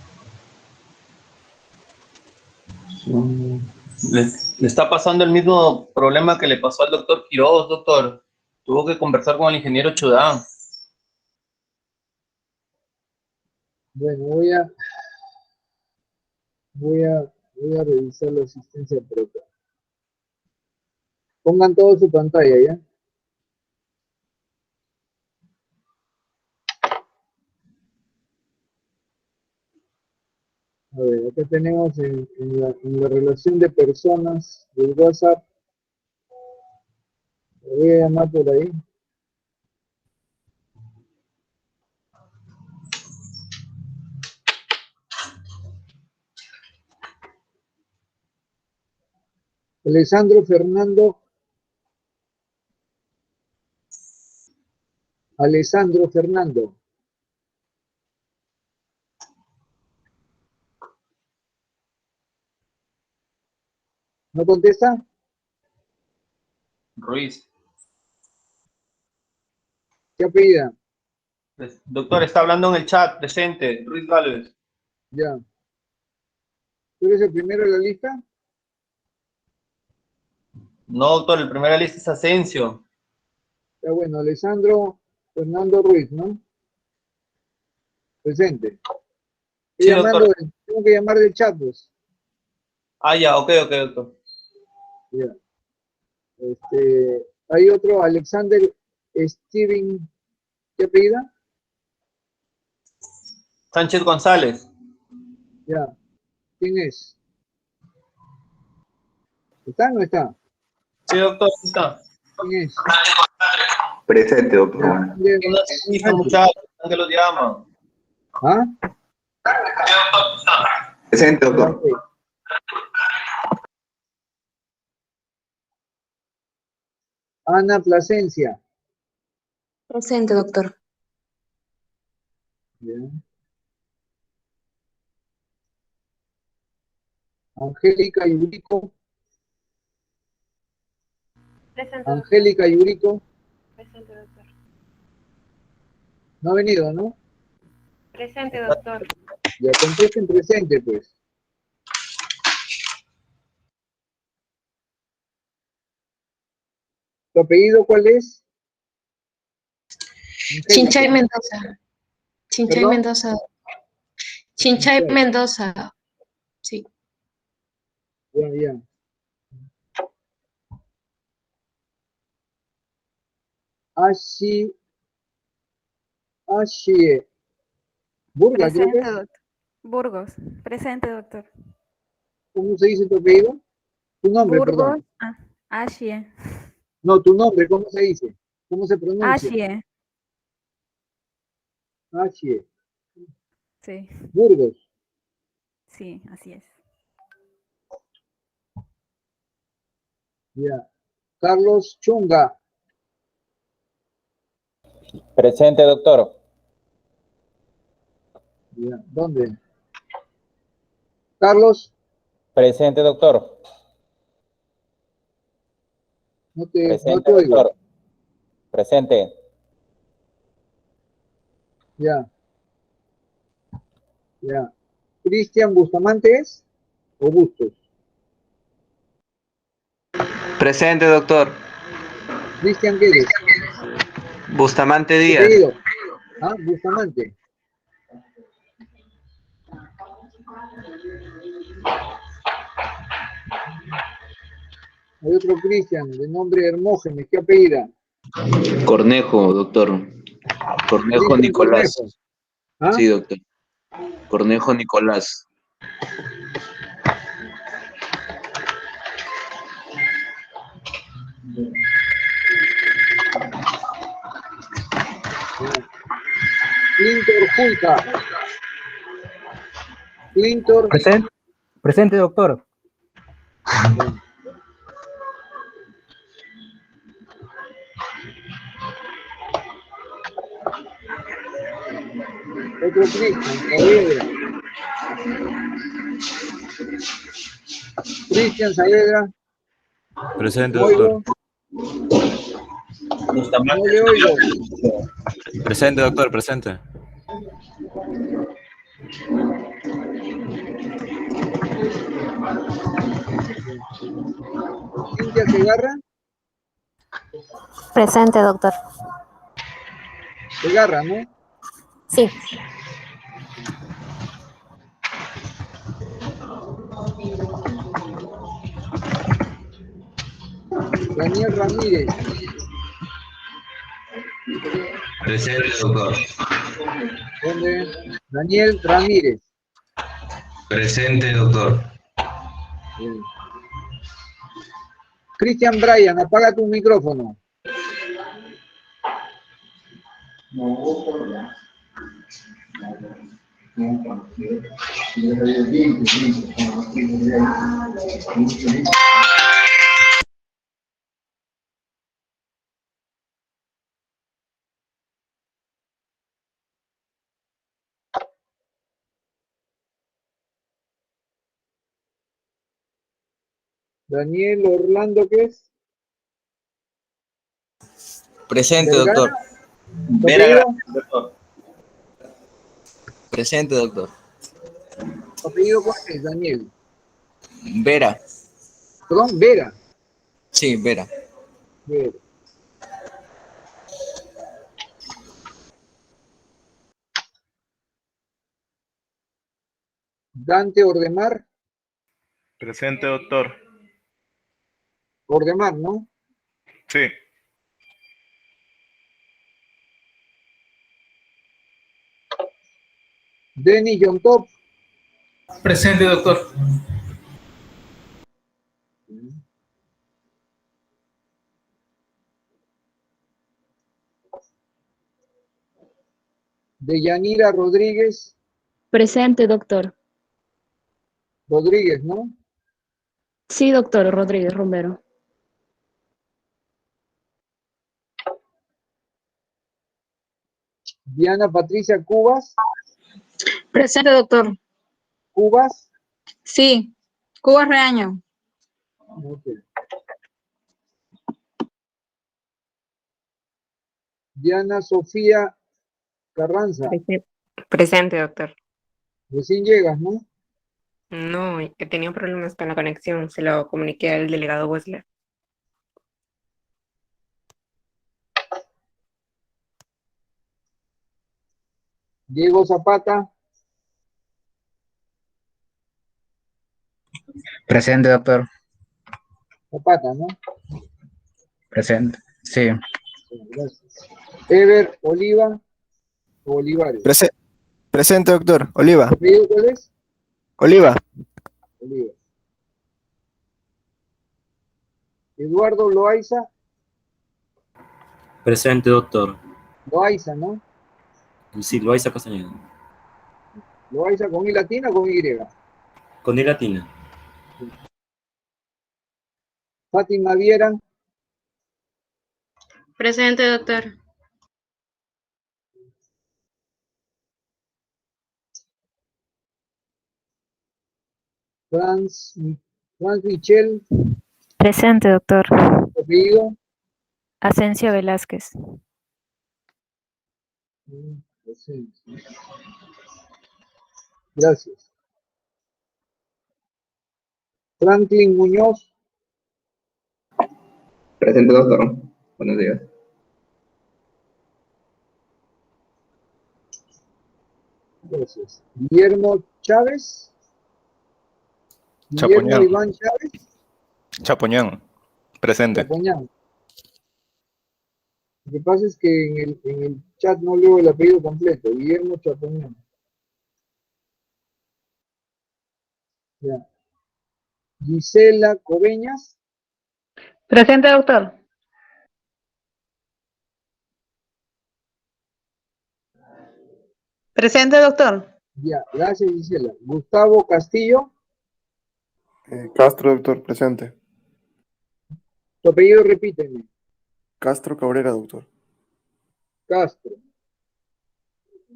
Le está pasando el mismo problema que le pasó al doctor Quiroz, doctor. Tuvo que conversar con el ingeniero Chudán. Bueno, voy a revisar la asistencia por acá. Pongan todo su pantalla, ¿ya? A ver, acá tenemos en la relación de personas del WhatsApp. Lo voy a llamar por ahí. Alessandro Fernando. Alessandro Fernando. ¿No contesta? Ruiz. ¿Qué apellida? Doctor, está hablando en el chat, presente. Ruiz Gálvez. Ya. ¿Tú eres el primero de la lista? No, doctor, el primera lista es Asensio. Ya, bueno, Alessandro Fernando Ruiz, ¿no? Presente. Sí, doctor. Tengo que llamar del chat, pues. Ah, ya, ok, doctor. Ya. Hay otro, Alexander Steven, ¿qué apellida? Sánchez González. Ya. ¿Quién es? ¿Está o no está? Sí, doctor, ¿sí está? ¿Quién es? Presente, doctor. Ya. ¿Quién no se dice, muchachos? ¿Quién que los llama? ¿Ah? Presente, Ya, doctor. ok. Ana Plasencia. Presente, doctor. Bien. Angélica Yurico. Presente, Angélica Yurico. presente, doctor. No ha venido, ¿no? Presente, doctor. Ya contesten presente, pues. ¿Tu apellido cuál es? Chinchay Angélica. Mendoza. Chinchay ¿Perdón? Mendoza. Chinchay Chinchay. Mendoza. Sí. Ya. Ashi. Burga, creo que Presente, es. doctor. Burgos. Presente, doctor. ¿Cómo se dice tu apellido? Tu nombre, Burgos. perdón. Ashie. No, tu nombre, ¿cómo se dice? ¿Cómo se pronuncia? Ashie. Ashie. Sí, Burgos. sí, así es. Ya. Carlos Chunga. Presente, doctor. Ya. ¿Dónde? Carlos, Presente, doctor. no Presente, te oigo. doctor. Presente. Ya. Cristian Bustamante es o Bustos. Presente, doctor. Cristian, ¿qué eres? Bustamante ¿Tu Díaz. apellido? Ah, Bustamante. Hay otro Cristian, de nombre Hermógenes, ¿qué apellida? Cornejo, doctor. Cornejo Cristian Nicolás. Cornejo. ¿Ah? Sí, doctor. Cornejo Nicolás. Clintor Julca. Clintor. Presente, doctor. Otro Cristian Saavedra. Cristian Saavedra. Presente, No doctor. oigo. No le oigo. Presente, doctor, presente. Cintia Segarra. Presente, doctor. Segarra, ¿no? Sí. Daniel Ramírez. Presente, doctor. ¿Dónde? Daniel Ramírez. Presente, doctor. Bien. Cristian Bryan, apaga tu micrófono. Daniel Orlando, ¿qué es? Presente, Vergara. doctor. ¿Tu Vera, apellido? gracias, doctor. Presente, doctor. ¿Tu apellido cuál es, Daniel? Vera. Perdón, Vera. Sí, Vera. Vera. Dante Ordemar. Presente, doctor. Ordemar, ¿no? Sí. Denis John Top. Presente, doctor. Deyanira Rodríguez. Presente, doctor. Rodríguez, ¿no? Sí, doctor Rodríguez Romero. Diana Patricia Cubas. Presente, doctor. Cubas. Sí. Cubas Reaño. Ok. Diana Sofía Carranza. Presente, doctor. Recién llegas, ¿no? No, he tenido problemas con la conexión. Se lo comuniqué al delegado Wessler. Diego Zapata. Presente, doctor. Zapata, ¿no? Presente. Sí. Gracias. Ever Oliva. O Olivares. Presente, doctor. Oliva. ¿Tu apellido cuál es? Oliva. Oliva. Eduardo Loaiza. Presente, doctor. Loaiza, ¿no? Sí, Loaiza Castañeda. Loaiza con I latina o con Y. Con I latina. Fátima Viera. Presente, doctor. Franz Michel. Presente, doctor. ¿Tu apellido? Asensio Velázquez. Presente. Gracias. Franklin Muñoz. Presente, doctor. Buenos días. Gracias. Guillermo Chávez. Guillermo Chapoñán. Iván Chávez. Chapoñán. Presente. Chapoñán. Lo que pasa es que en el chat no leo el apellido completo. Guillermo Chapoñán. Ya. Gisela Coveñas. Presente, doctor. Presente, doctor. Ya, gracias Gisela. Gustavo Castillo. Castro, doctor. Presente. Tu apellido repíteme. Castro Cabrera, doctor. Castro.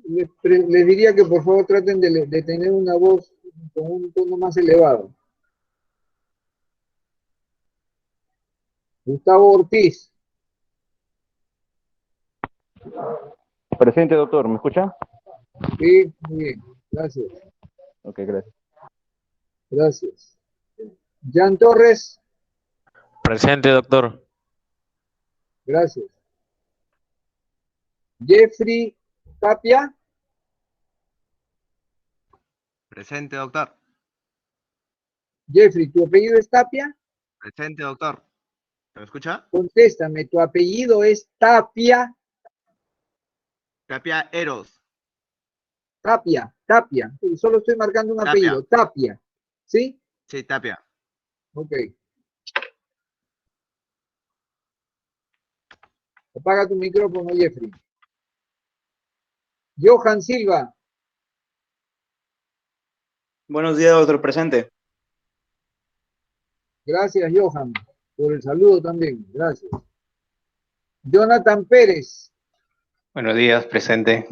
Les diría que por favor traten de tener una voz con un tono más elevado. Gustavo Ortiz. Presente, doctor. ¿Me escucha? Sí, muy bien. Gracias. Ok, gracias. Gracias. Jan Torres. Presente, doctor. Gracias. Jeffrey Tapia. Presente, doctor. Jeffrey, ¿tu apellido es Tapia? Presente, doctor. ¿Me escucha? Contéstame, ¿tu apellido es Tapia? Tapia Eros. Tapia, Tapia. Solo estoy marcando un Tapia. apellido, Tapia. ¿Sí? Sí, Tapia. Ok. Apaga tu micrófono, Jeffrey. Johan Silva. Buenos días, doctor. Presente. Gracias, Johan, por el saludo también. Gracias. Jonathan Pérez. Buenos días, presente.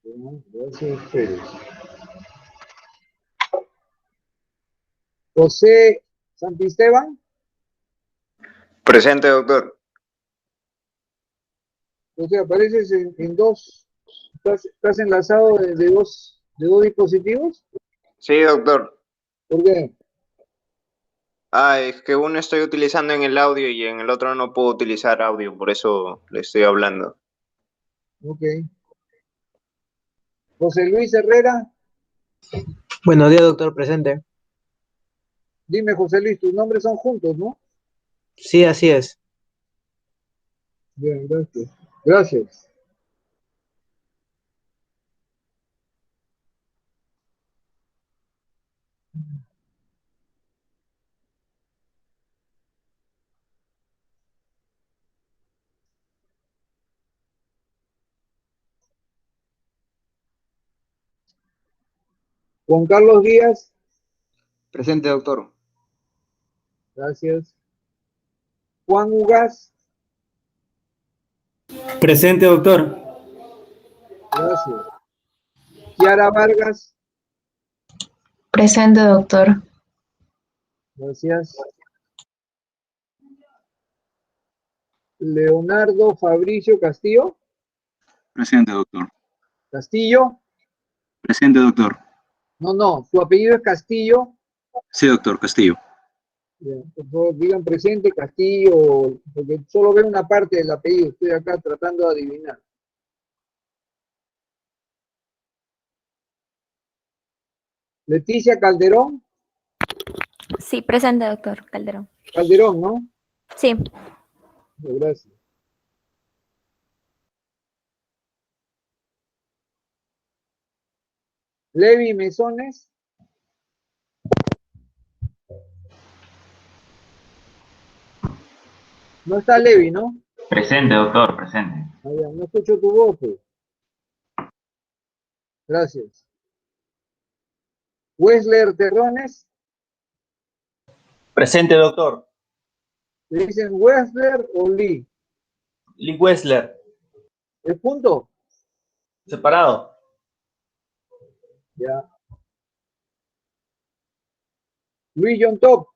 Gracias, Pérez. José Santisteban. Presente, doctor. José, apareces en dos. ¿Estás enlazado de dos dispositivos? Sí, doctor. ¿Por qué? Es que uno estoy utilizando en el audio y en el otro no puedo utilizar audio, por eso le estoy hablando. Ok. José Luis Herrera. Buenos días, doctor. Presente. Dime, José Luis, tus nombres son juntos, ¿no? Sí, así es. Bien, gracias. Gracias. Juan Carlos Díaz. Presente, doctor. Gracias. Juan Ugas. Presente, doctor. Gracias. Kiara Vargas. Presente, doctor. Gracias. Leonardo Fabricio Castillo. Presente, doctor. Castillo. Presente, doctor. No, su apellido es Castillo. Sí, doctor, Castillo. Bien, por favor, digan presente Castillo, porque solo veo una parte del apellido, estoy acá tratando de adivinar. Leticia Calderón. Sí, presente, doctor Calderón. Calderón, ¿no? Sí. Gracias. Levi Mesones. No está Levi, ¿no? Presente, doctor, presente. Ah, ya, no escucho tu voz. Pues. Gracias. Wesler Terrones. Presente, doctor. ¿Le dicen Wesler o Lee? Lee Wessler. ¿Es junto? Separado. Ya. Luis John Top.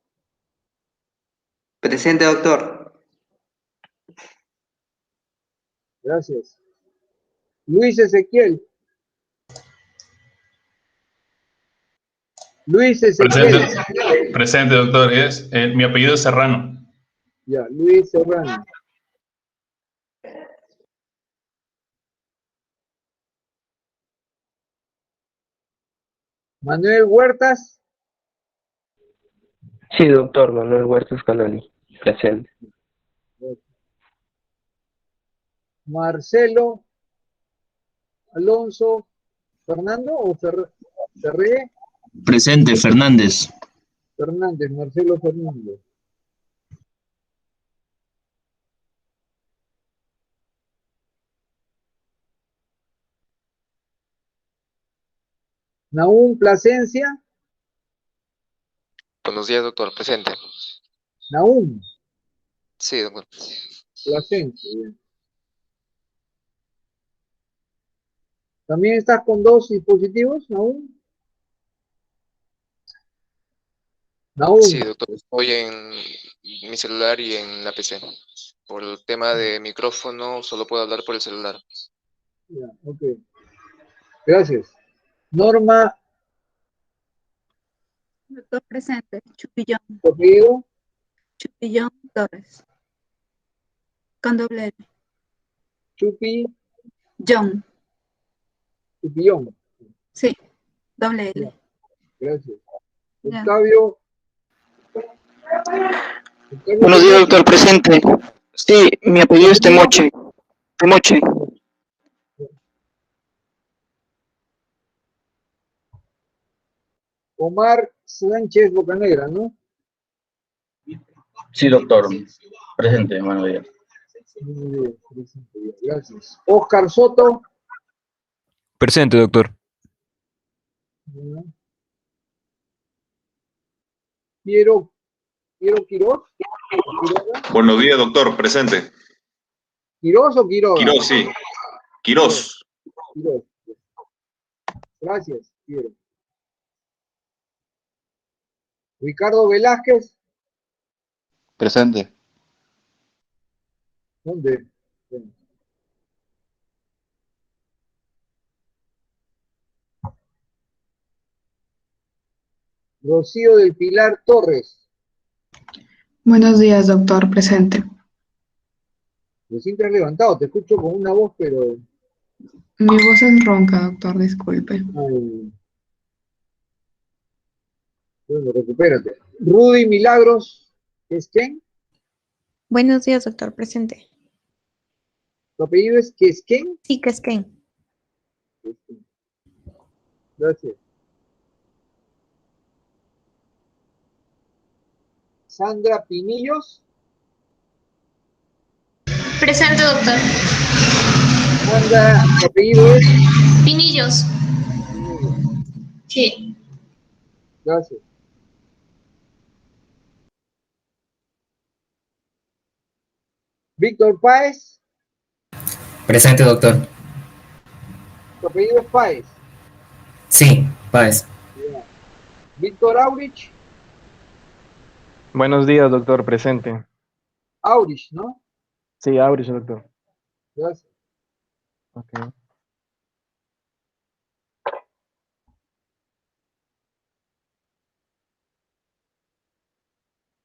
Presente, doctor. Gracias. Luis Ezequiel. Luis Ezequiel. Presente, doctor. Mi apellido es Serrano. Ya, Luis Serrano. Manuel Huertas. Sí, doctor, Manuel Huertas Canali. Presente. Marcelo Alonso Fernando o Ferré. Presente, Fernández. Fernández, Marcelo Fernández. Nahum Plasencia. Buenos días, doctor. Presente. Nahum Sí, doctor. Plasencia. Bien. ¿También estás con 2 dispositivos aún? Aún. Sí, doctor, estoy en mi celular y en la PC. Por el tema de micrófono, solo puedo hablar por el celular. Ya, ok. Gracias. Norma, Doctor presente. Chupillón. ¿tu apellido? Chupillón Torres. Con doble L. Chupi, John. Chupillón. Sí. Doble L. Gracias. Ya. Octavio. Buenos días, doctor, presente. Sí, mi apellido es Temoche. Temoche. Omar Sánchez Bocanegra, ¿no? Sí, doctor. Presente, buenos días. Muy bien, presente, bien, gracias. Oscar Soto. Presente, doctor. Ya. Piero Quiroz. Buenos días, doctor. Presente. ¿Quiroz o Quiroga? Quirós, sí. Quirós. Quiroz. Gracias, Piero. Ricardo Velázquez. Presente. ¿Dónde? Rocío del Pilar Torres. Buenos días, doctor, presente. Recién te has levantado, te escucho con una voz, pero... Mi voz es ronca, doctor, disculpe. Ay. Bueno, recupérate. Rudy Milagros, ¿es quién? Buenos días, doctor, presente. ¿Tu apellido es Quesquén? Sí, Quesquén. Gracias. Sandra Pinillos. Presente, doctor. Sandra, ¿tu apellido es? Pinillos. Sí. Gracias. Víctor Páez. Presente, doctor. ¿Tu apellido es Páez? Sí, Páez. Ya. Víctor Aurich. Buenos días, doctor, presente. Aurich, ¿no? Sí, Aurich, doctor. Gracias. Ok.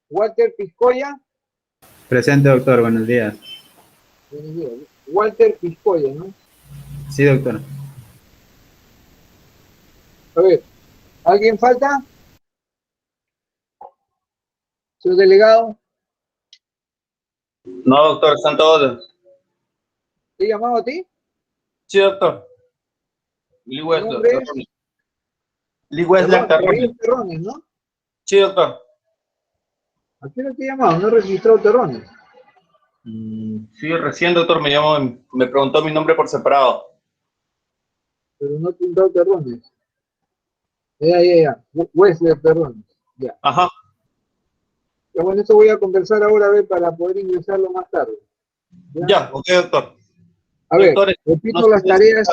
Walter Piscoya. Presente, doctor, buenos días. Buenos días. Walter Piscoya, ¿no? Sí, doctor. A ver, ¿alguien falta? Señor delegado. No, doctor, están todos. ¿Te he llamado a ti? Sí, doctor. Lee ¿Tu Westler. nombre es? Terrones. Lee Westler Terrones. Terrones, ¿no? Sí, doctor. ¿A qué no te he llamado? No he registrado Terrones. Sí, recién, doctor, me llamó, me preguntó mi nombre por separado. Pero no te he dado Terrones. Ya. Wesley Terrones. Ya. Ajá. Ya, bueno, esto voy a conversar ahora, a ver, para poder ingresarlo más tarde. Ya, ok, doctor. A ver, Doctores, repito no las sé tareas.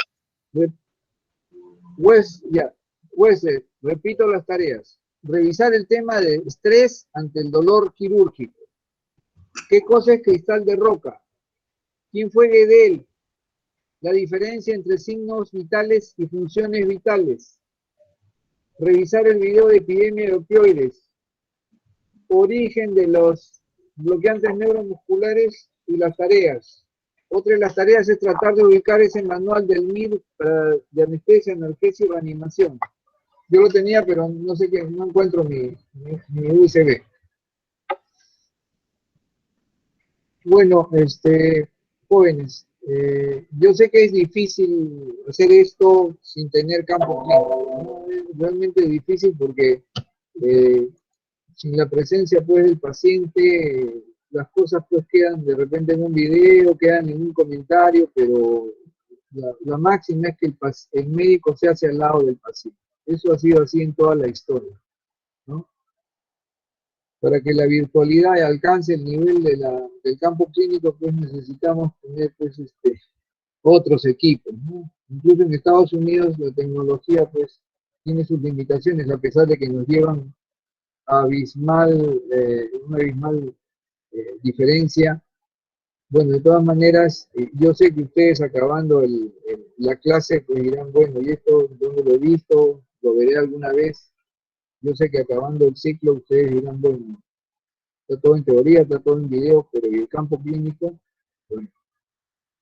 Wesley, repito las tareas. Revisar el tema de estrés ante el dolor quirúrgico. ¿Qué cosa es cristal de roca? ¿Quién fue Guedel? La diferencia entre signos vitales y funciones vitales. Revisar el video de epidemia de opioides. Origen de los bloqueantes neuromusculares y las tareas. Otra de las tareas es tratar de ubicar ese manual del MIR de anestesia, analgesia y reanimación. Yo lo tenía, pero no sé qué, no encuentro mi USB. Bueno, jóvenes, yo sé que es difícil hacer esto sin tener campo clínico, ¿no? Es realmente difícil porque sin la presencia pues del paciente, las cosas pues quedan de repente en un video, quedan en un comentario, pero la máxima es que el médico se hace al lado del paciente. Eso ha sido así en toda la historia, ¿no? Para que la virtualidad alcance el nivel del campo clínico, pues necesitamos tener pues otros equipos, ¿no? Incluso en Estados Unidos la tecnología pues tiene sus limitaciones, a pesar de que nos llevan a una abismal diferencia. Bueno, de todas maneras, yo sé que ustedes acabando la clase pues dirán, bueno, ¿y esto dónde lo he visto? ¿Lo veré alguna vez? Yo sé que acabando el ciclo ustedes dirán, bueno, está todo en teoría, está todo en video, pero ¿y el campo clínico? Bueno,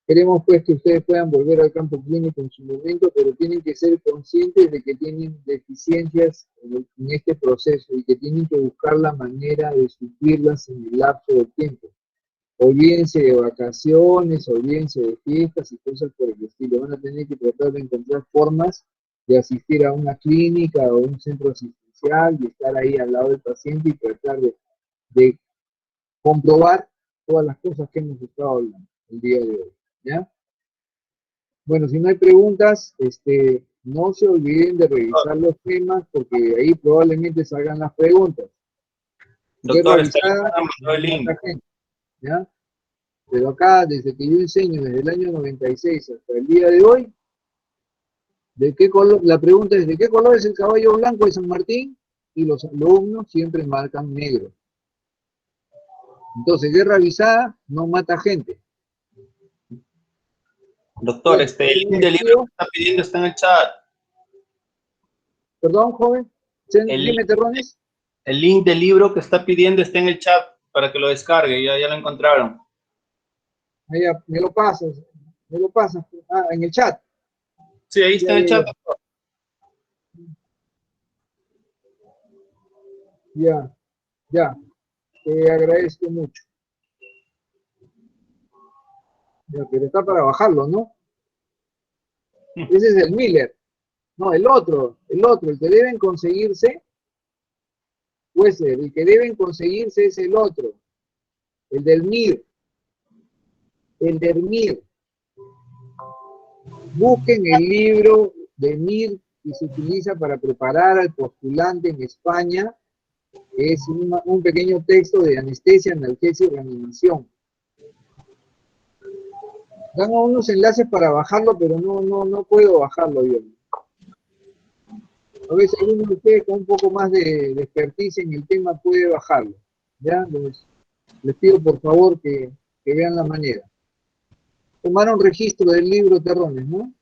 queremos pues que ustedes puedan volver al campo clínico en su momento, pero tienen que ser conscientes de que tienen deficiencias en este proceso y que tienen que buscar la manera de suplirlas en el lapso del tiempo. Olvídense de vacaciones, olvídense de fiestas y cosas por el estilo. Van a tener que tratar de encontrar formas de asistir a una clínica o un centro asistencial y estar ahí al lado del paciente y tratar de comprobar todas las cosas que hemos estado hablando el día de hoy, ¿ya? Bueno, si no hay preguntas, no se olviden de revisar los temas porque ahí probablemente salgan las preguntas. Doctor, ¿ya? Pero acá, desde que yo enseño, desde el año 96 hasta el día de hoy, ¿de qué color? La pregunta es, ¿de qué color es el caballo blanco de San Martín? Y los alumnos siempre marcan negro. Entonces, guerra avisada no mata gente. Doctor, el link del libro que está pidiendo está en el chat. Perdón, joven. Dime, Terrones. El link del libro que está pidiendo está en el chat para que lo descargue, ya lo encontraron. Ahí, me lo pasas. Ah, en el chat. Sí, ahí está en el chat. Ya. Te agradezco mucho. Ya, pero está para bajarlo, ¿no? Ese es el Miller. No, el otro, el que deben conseguirse, pues el que deben conseguirse es el otro, el del MIR. El del MIR. Busquen el libro de MIR que se utiliza para preparar al postulante en España. Es un pequeño texto de anestesia, analgesia y reanimación. Dan unos enlaces para bajarlo, pero no puedo bajarlo yo. A veces alguno de ustedes con un poco más de experticia en el tema puede bajarlo. ¿Ya? Les pido por favor que vean la manera. Tomaron registro del libro Terrones, ¿no?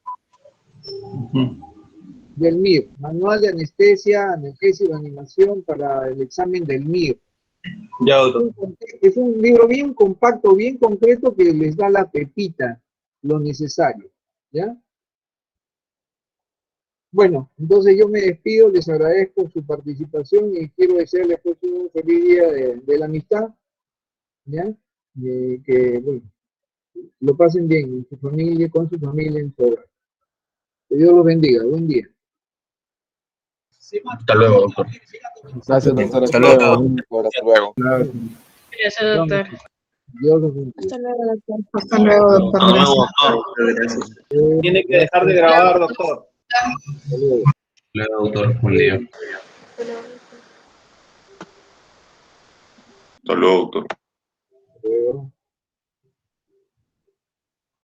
Del MIR, Manual de Anestesia, Analgesia y Reanimación para el examen del MIR. Ya, doctor. Es un libro bien compacto, bien concreto que les da la pepita, lo necesario, ¿ya? Bueno, entonces yo me despido, les agradezco su participación y quiero desearles pues un feliz día de la amistad, ¿ya? Que, bueno, lo pasen bien en su familia, con su familia, en su hogar. Que Dios los bendiga, buen día. Hasta luego, doctor. Gracias, doctor. Hasta luego. Hasta luego. Gracias, doctor. Dios los bendiga. Hasta luego, doctor. Hasta luego, doctor. Hasta luego, Gracias. doctor. Tiene que dejar de grabar, doctor. Hasta luego. Hasta luego, doctor. Buen día. Hasta luego, doctor. Hasta luego.